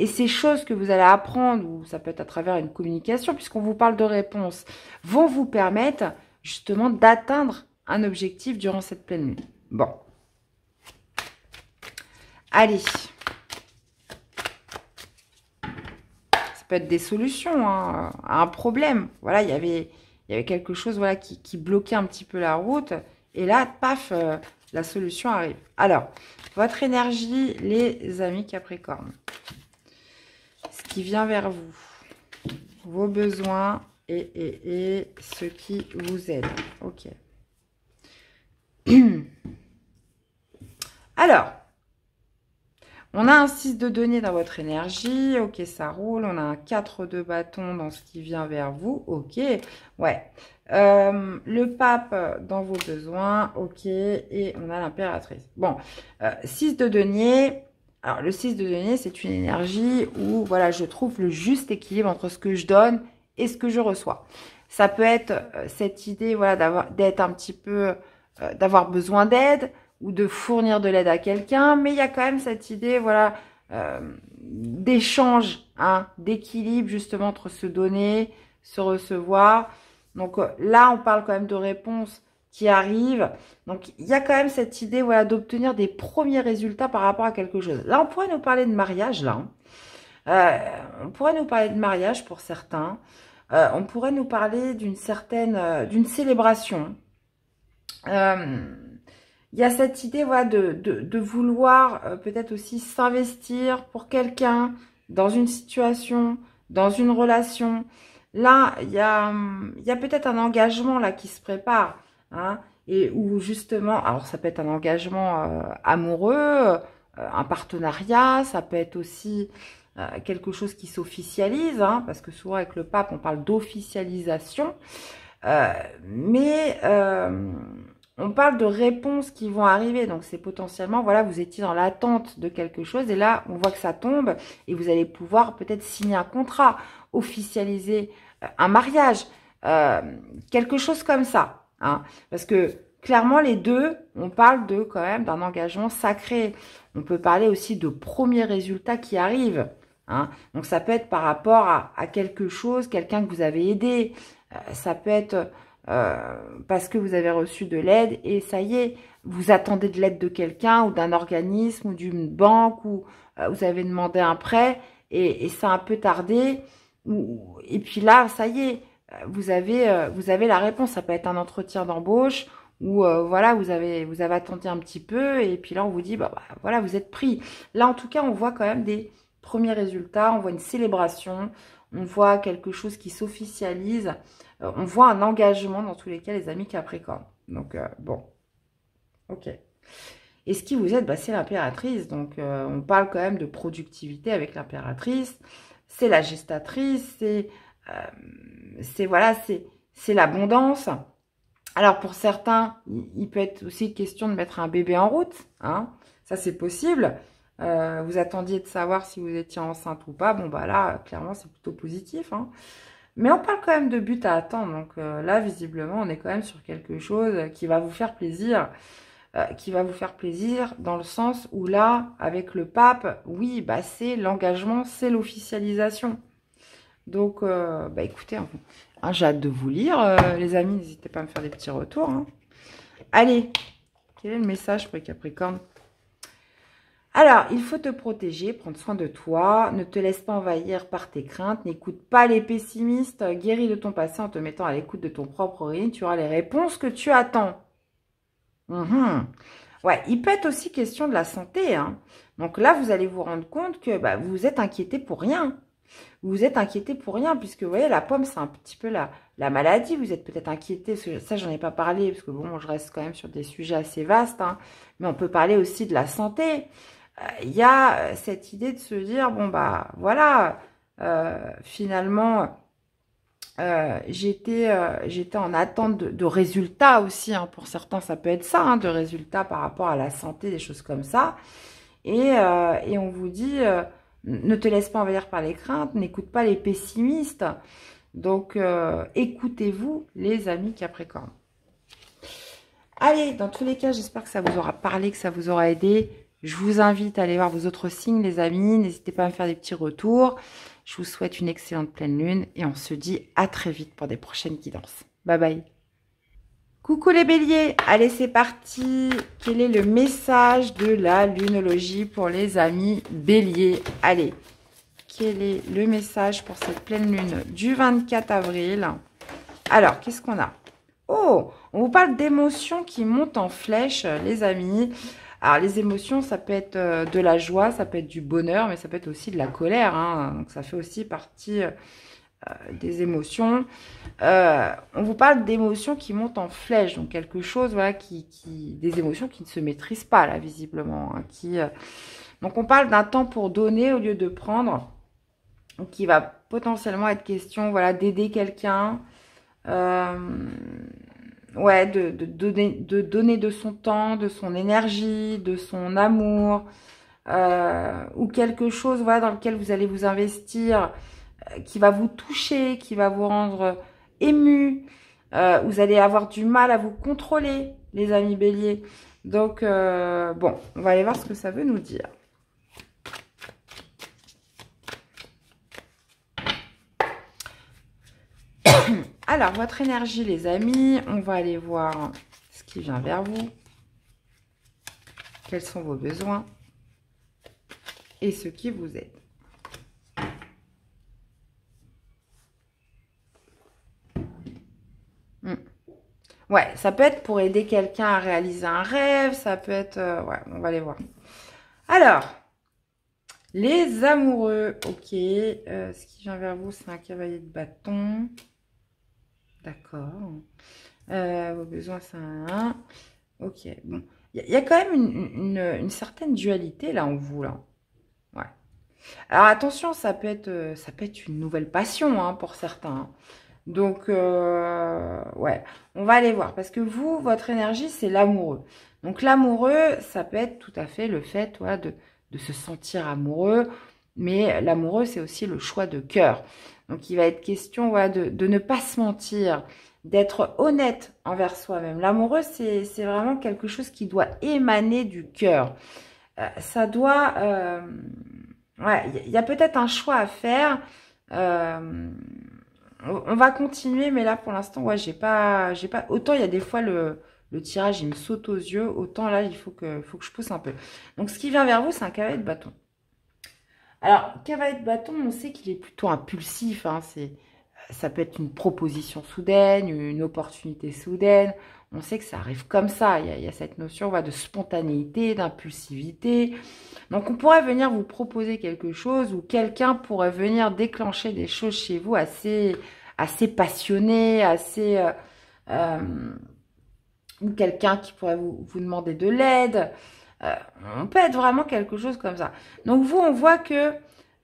ces choses que vous allez apprendre, ou ça peut être à travers une communication, puisqu'on vous parle de réponses, vont vous permettre justement d'atteindre un objectif durant cette pleine lune. Bon. Allez. Ça peut être des solutions, hein, à un problème. Voilà, il y avait quelque chose, voilà, qui bloquait un petit peu la route. Et là, paf, la solution arrive. Alors, votre énergie, les amis Capricorne. Ce qui vient vers vous. Vos besoins et ce qui vous aide. Ok. Alors, on a un 6 de denier dans votre énergie. Ok, ça roule. On a un 4 de bâton dans ce qui vient vers vous. Ok, ouais. Le pape dans vos besoins. Ok, et on a l'impératrice. Bon, 6 de denier. Alors, le 6 de denier, c'est une énergie où, voilà, je trouve le juste équilibre entre ce que je donne et ce que je reçois. Ça peut être cette idée, voilà, d'être un petit peu, d'avoir besoin d'aide, ou de fournir de l'aide à quelqu'un, mais il y a quand même cette idée, voilà, d'échange, hein, d'équilibre justement entre se donner, se recevoir. Donc là, on parle quand même de réponses qui arrivent. Donc il y a quand même cette idée, voilà, d'obtenir des premiers résultats par rapport à quelque chose. Là, on pourrait nous parler de mariage, là. On pourrait nous parler de mariage pour certains. On pourrait nous parler d'une certaine, d'une célébration. Il y a cette idée, voilà, de vouloir peut-être aussi s'investir pour quelqu'un, dans une situation, dans une relation. Là, il y a peut-être un engagement là qui se prépare, hein, et où justement, alors ça peut être un engagement amoureux, un partenariat, ça peut être aussi quelque chose qui s'officialise, hein, parce que souvent avec le pape, on parle d'officialisation. Mais on parle de réponses qui vont arriver. Donc, c'est potentiellement, voilà, vous étiez dans l'attente de quelque chose. Et là, on voit que ça tombe. Et vous allez pouvoir peut-être signer un contrat, officialiser un mariage. Quelque chose comme ça. Hein, parce que, clairement, les deux, on parle de quand même d'un engagement sacré. On peut parler aussi de premiers résultats qui arrivent. Hein. Donc, ça peut être par rapport à quelque chose, quelqu'un que vous avez aidé. Ça peut être parce que vous avez reçu de l'aide et ça y est, vous attendez de l'aide de quelqu'un ou d'un organisme ou d'une banque ou vous avez demandé un prêt et ça a un peu tardé. Et puis là, ça y est, vous avez la réponse. Ça peut être un entretien d'embauche où voilà, vous avez attendu un petit peu et puis là, on vous dit, bah, voilà, vous êtes pris. Là, en tout cas, on voit quand même des premiers résultats, on voit une célébration, on voit quelque chose qui s'officialise, on voit un engagement dans tous les cas, les amis Capricorne. Donc, bon, ok. Et ce qui vous aide, bah, c'est l'impératrice. Donc, on parle quand même de productivité avec l'impératrice. C'est la gestatrice, voilà, c'est l'abondance. Alors, pour certains, il peut être aussi question de mettre un bébé en route. Hein. Ça, c'est possible. Vous attendiez de savoir si vous étiez enceinte ou pas. Bon, bah là, clairement, c'est plutôt positif. Hein. Mais on parle quand même de but à atteindre. Donc là, visiblement, on est quand même sur quelque chose qui va vous faire plaisir. Qui va vous faire plaisir dans le sens où là, avec le pape, oui, bah c'est l'engagement, c'est l'officialisation. Donc, bah écoutez, hein, j'ai hâte de vous lire, les amis. N'hésitez pas à me faire des petits retours. Hein. Allez, quel est le message pour les Capricornes? Alors, il faut te protéger, prendre soin de toi, ne te laisse pas envahir par tes craintes, n'écoute pas les pessimistes, guéris de ton passé en te mettant à l'écoute de ton propre rythme, tu auras les réponses que tu attends. Ouais, il peut être aussi question de la santé. Hein. Donc là, vous allez vous rendre compte que bah, vous vous êtes inquiété pour rien. Vous vous êtes inquiété pour rien, puisque vous voyez, la pomme, c'est un petit peu la maladie. Vous êtes peut-être inquiété, ça, j'en ai pas parlé, parce que bon, je reste quand même sur des sujets assez vastes. Hein, mais on peut parler aussi de la santé. Il y a cette idée de se dire, bon, bah, voilà, finalement, j'étais en attente de résultats aussi. Hein, pour certains, ça peut être ça, hein, de résultats par rapport à la santé, des choses comme ça. Et on vous dit, ne te laisse pas envahir par les craintes, n'écoute pas les pessimistes. Donc, écoutez-vous, les amis Capricorne. Allez, dans tous les cas, j'espère que ça vous aura parlé, que ça vous aura aidé. Je vous invite à aller voir vos autres signes, les amis. N'hésitez pas à me faire des petits retours. Je vous souhaite une excellente pleine lune et on se dit à très vite pour des prochaines guidances. Bye bye. Coucou les béliers, allez c'est parti. Quel est le message de la lunologie pour les amis béliers? Allez, quel est le message pour cette pleine lune du 24 avril? Alors, qu'est-ce qu'on a? Oh, on vous parle d'émotions qui montent en flèche, les amis. Alors, les émotions, ça peut être de la joie, ça peut être du bonheur, mais ça peut être aussi de la colère. Hein. Donc, ça fait aussi partie des émotions. On vous parle d'émotions qui montent en flèche. Donc, quelque chose, voilà, des émotions qui ne se maîtrisent pas, là, visiblement. Hein, donc, on parle d'un temps pour donner au lieu de prendre. Donc, qui va potentiellement être question, voilà, d'aider quelqu'un. Ouais, de donner de son temps, de son énergie, de son amour, ou quelque chose, voilà, dans lequel vous allez vous investir, qui va vous toucher, qui va vous rendre ému. Vous allez avoir du mal à vous contrôler, les amis béliers. Donc, bon, on va aller voir ce que ça veut nous dire. Alors, votre énergie, les amis, on va aller voir ce qui vient vers vous. Quels sont vos besoins et ce qui vous aide. Ouais, ça peut être pour aider quelqu'un à réaliser un rêve, ça peut être... ouais, on va aller voir. Alors, les amoureux, ok. Ce qui vient vers vous, c'est un cavalier de bâton. D'accord. Vos besoins, c'est un... Ok, bon. Il y a quand même une certaine dualité, là, en vous, là. Ouais. Alors, attention, ça peut être une nouvelle passion, hein, pour certains. Donc, ouais, on va aller voir. Parce que vous, votre énergie, c'est l'amoureux. Donc, l'amoureux, ça peut être tout à fait le fait voilà, de se sentir amoureux. Mais l'amoureux, c'est aussi le choix de cœur. Donc, il va être question voilà, de ne pas se mentir, d'être honnête envers soi-même. L'amoureux, c'est vraiment quelque chose qui doit émaner du cœur. Ça doit... ouais, il y a peut-être un choix à faire. On va continuer, mais là, pour l'instant, ouais, j'ai pas... Autant, il y a des fois, le tirage, il me saute aux yeux. Autant, là, il faut que je pousse un peu. Donc, ce qui vient vers vous, c'est un cavalier de bâton. Alors, cavalier de bâton, on sait qu'il est plutôt impulsif. Hein, ça peut être une proposition soudaine, une opportunité soudaine. On sait que ça arrive comme ça. Il y a cette notion de spontanéité, d'impulsivité. Donc, on pourrait venir vous proposer quelque chose ou quelqu'un pourrait venir déclencher des choses chez vous assez passionnées, ou quelqu'un qui pourrait vous demander de l'aide. On peut être vraiment quelque chose comme ça. Donc, vous, on voit que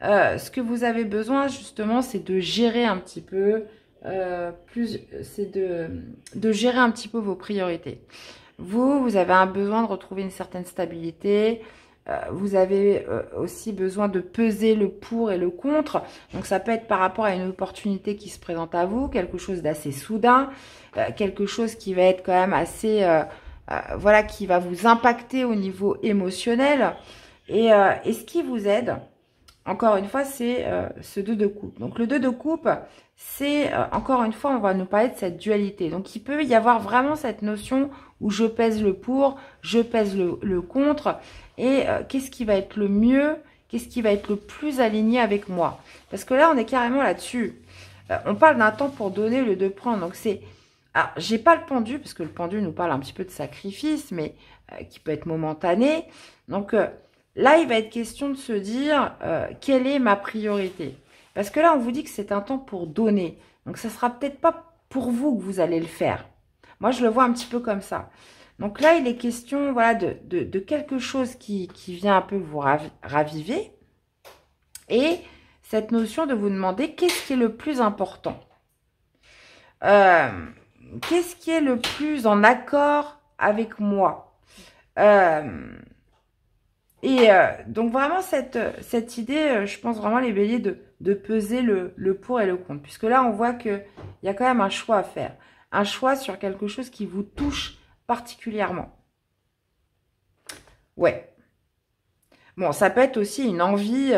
ce que vous avez besoin, justement, c'est de gérer un petit peu, c'est de gérer un petit peu vos priorités. Vous avez un besoin de retrouver une certaine stabilité. Vous avez aussi besoin de peser le pour et le contre. Donc, ça peut être par rapport à une opportunité qui se présente à vous, quelque chose d'assez soudain, quelque chose qui va être quand même assez... voilà, qui va vous impacter au niveau émotionnel. Et ce qui vous aide, encore une fois, c'est ce 2 de coupe. Donc, le 2 de coupe, c'est, encore une fois, on va nous parler de cette dualité. Donc, il peut y avoir vraiment cette notion où je pèse le pour, je pèse le contre. Et qu'est-ce qui va être le mieux, qu'est-ce qui va être le plus aligné avec moi? Parce que là, on est carrément là-dessus. On parle d'un temps pour donner, le de prendre. Donc, c'est... Alors, j'ai pas le pendu, parce que le pendu nous parle un petit peu de sacrifice, mais qui peut être momentané. Donc, là, il va être question de se dire quelle est ma priorité. Parce que là, on vous dit que c'est un temps pour donner. Donc, ça sera peut-être pas pour vous que vous allez le faire. Moi, je le vois un petit peu comme ça. Donc là, il est question voilà, de quelque chose qui vient un peu vous raviver. Et cette notion de vous demander qu'est-ce qui est le plus important. Qu'est-ce qui est le plus en accord avec moi? Donc vraiment cette idée, je pense vraiment les béliers de peser le pour et le contre. Puisque là, on voit qu'il y a quand même un choix à faire. Un choix sur quelque chose qui vous touche particulièrement. Ouais. Bon, ça peut être aussi une envie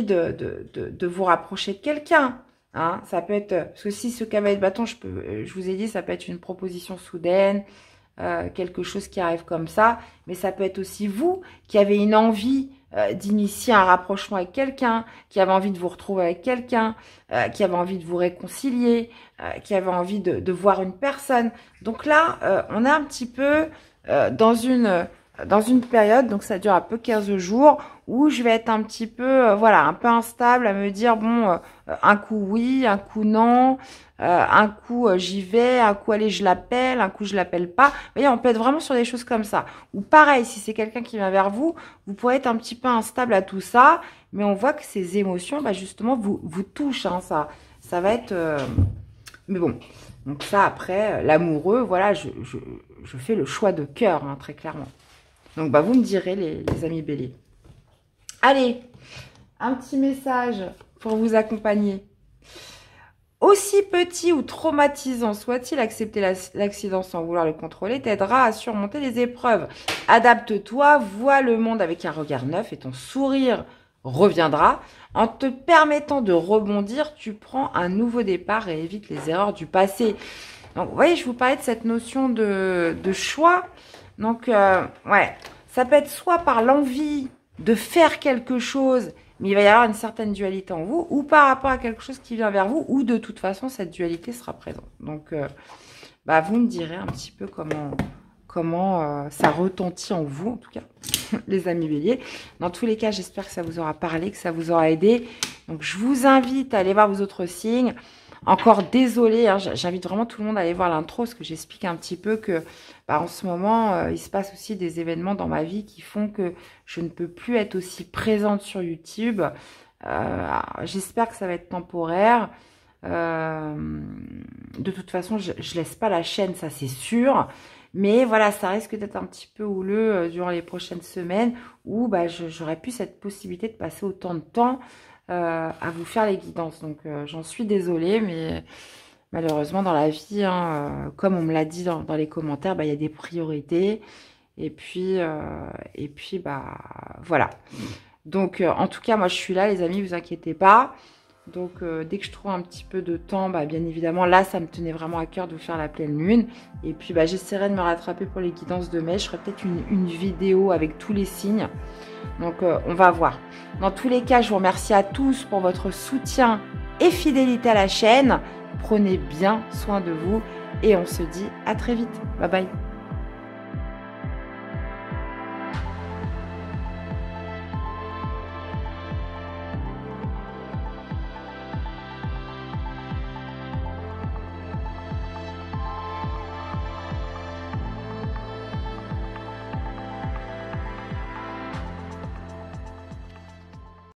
de vous rapprocher de quelqu'un. Hein. Ça peut être... Parce que si ce cavalier de bâton, je vous ai dit, ça peut être une proposition soudaine, quelque chose qui arrive comme ça. Mais ça peut être aussi vous qui avez une envie d'initier un rapprochement avec quelqu'un, qui avez envie de vous retrouver avec quelqu'un, qui avez envie de vous réconcilier, qui avez envie de voir une personne. Donc là, on est un petit peu dans une période, donc ça dure un peu 15 jours, où je vais être un petit peu, voilà, un peu instable, à me dire, bon, un coup oui, un coup non, un coup j'y vais, un coup allez je l'appelle, un coup je l'appelle pas. Vous voyez, on peut être vraiment sur des choses comme ça. Ou pareil, si c'est quelqu'un qui vient vers vous, vous pourrez être un petit peu instable à tout ça, mais on voit que ces émotions, bah, justement, vous touchent, hein, ça va être... Mais bon, donc ça après, l'amoureux, voilà, je fais le choix de cœur, hein, très clairement. Donc, bah, vous me direz, les amis béliers. Allez, un petit message pour vous accompagner. Aussi petit ou traumatisant soit-il, accepter l'accident sans vouloir le contrôler t'aidera à surmonter les épreuves. Adapte-toi, vois le monde avec un regard neuf et ton sourire reviendra. En te permettant de rebondir, tu prends un nouveau départ et évites les erreurs du passé. Donc, vous voyez, je vous parlais de cette notion de choix. Donc, ouais, ça peut être soit par l'envie de faire quelque chose, mais il va y avoir une certaine dualité en vous, ou par rapport à quelque chose qui vient vers vous, ou de toute façon, cette dualité sera présente. Donc, bah, vous me direz un petit peu comment ça retentit en vous, en tout cas, les amis béliers. Dans tous les cas, j'espère que ça vous aura parlé, que ça vous aura aidé. Donc, je vous invite à aller voir vos autres signes. Encore désolée, hein, j'invite vraiment tout le monde à aller voir l'intro, parce que j'explique un petit peu que bah, en ce moment, il se passe aussi des événements dans ma vie qui font que je ne peux plus être aussi présente sur YouTube. J'espère que ça va être temporaire. De toute façon, je laisse pas la chaîne, ça c'est sûr. Mais voilà, ça risque d'être un petit peu houleux durant les prochaines semaines où bah, j'aurais plus cette possibilité de passer autant de temps à vous faire les guidances. Donc j'en suis désolée, mais malheureusement dans la vie, hein, comme on me l'a dit dans les commentaires, bah, il y a des priorités. Et puis bah voilà. Donc en tout cas, moi je suis là les amis, vous inquiétez pas. Donc dès que je trouve un petit peu de temps, bah, bien évidemment, là ça me tenait vraiment à cœur de vous faire la pleine lune. Et puis bah, j'essaierai de me rattraper pour les guidances de mai. Je ferai peut-être une vidéo avec tous les signes. Donc on va voir. Dans tous les cas, je vous remercie à tous pour votre soutien et fidélité à la chaîne. Prenez bien soin de vous et on se dit à très vite. Bye bye.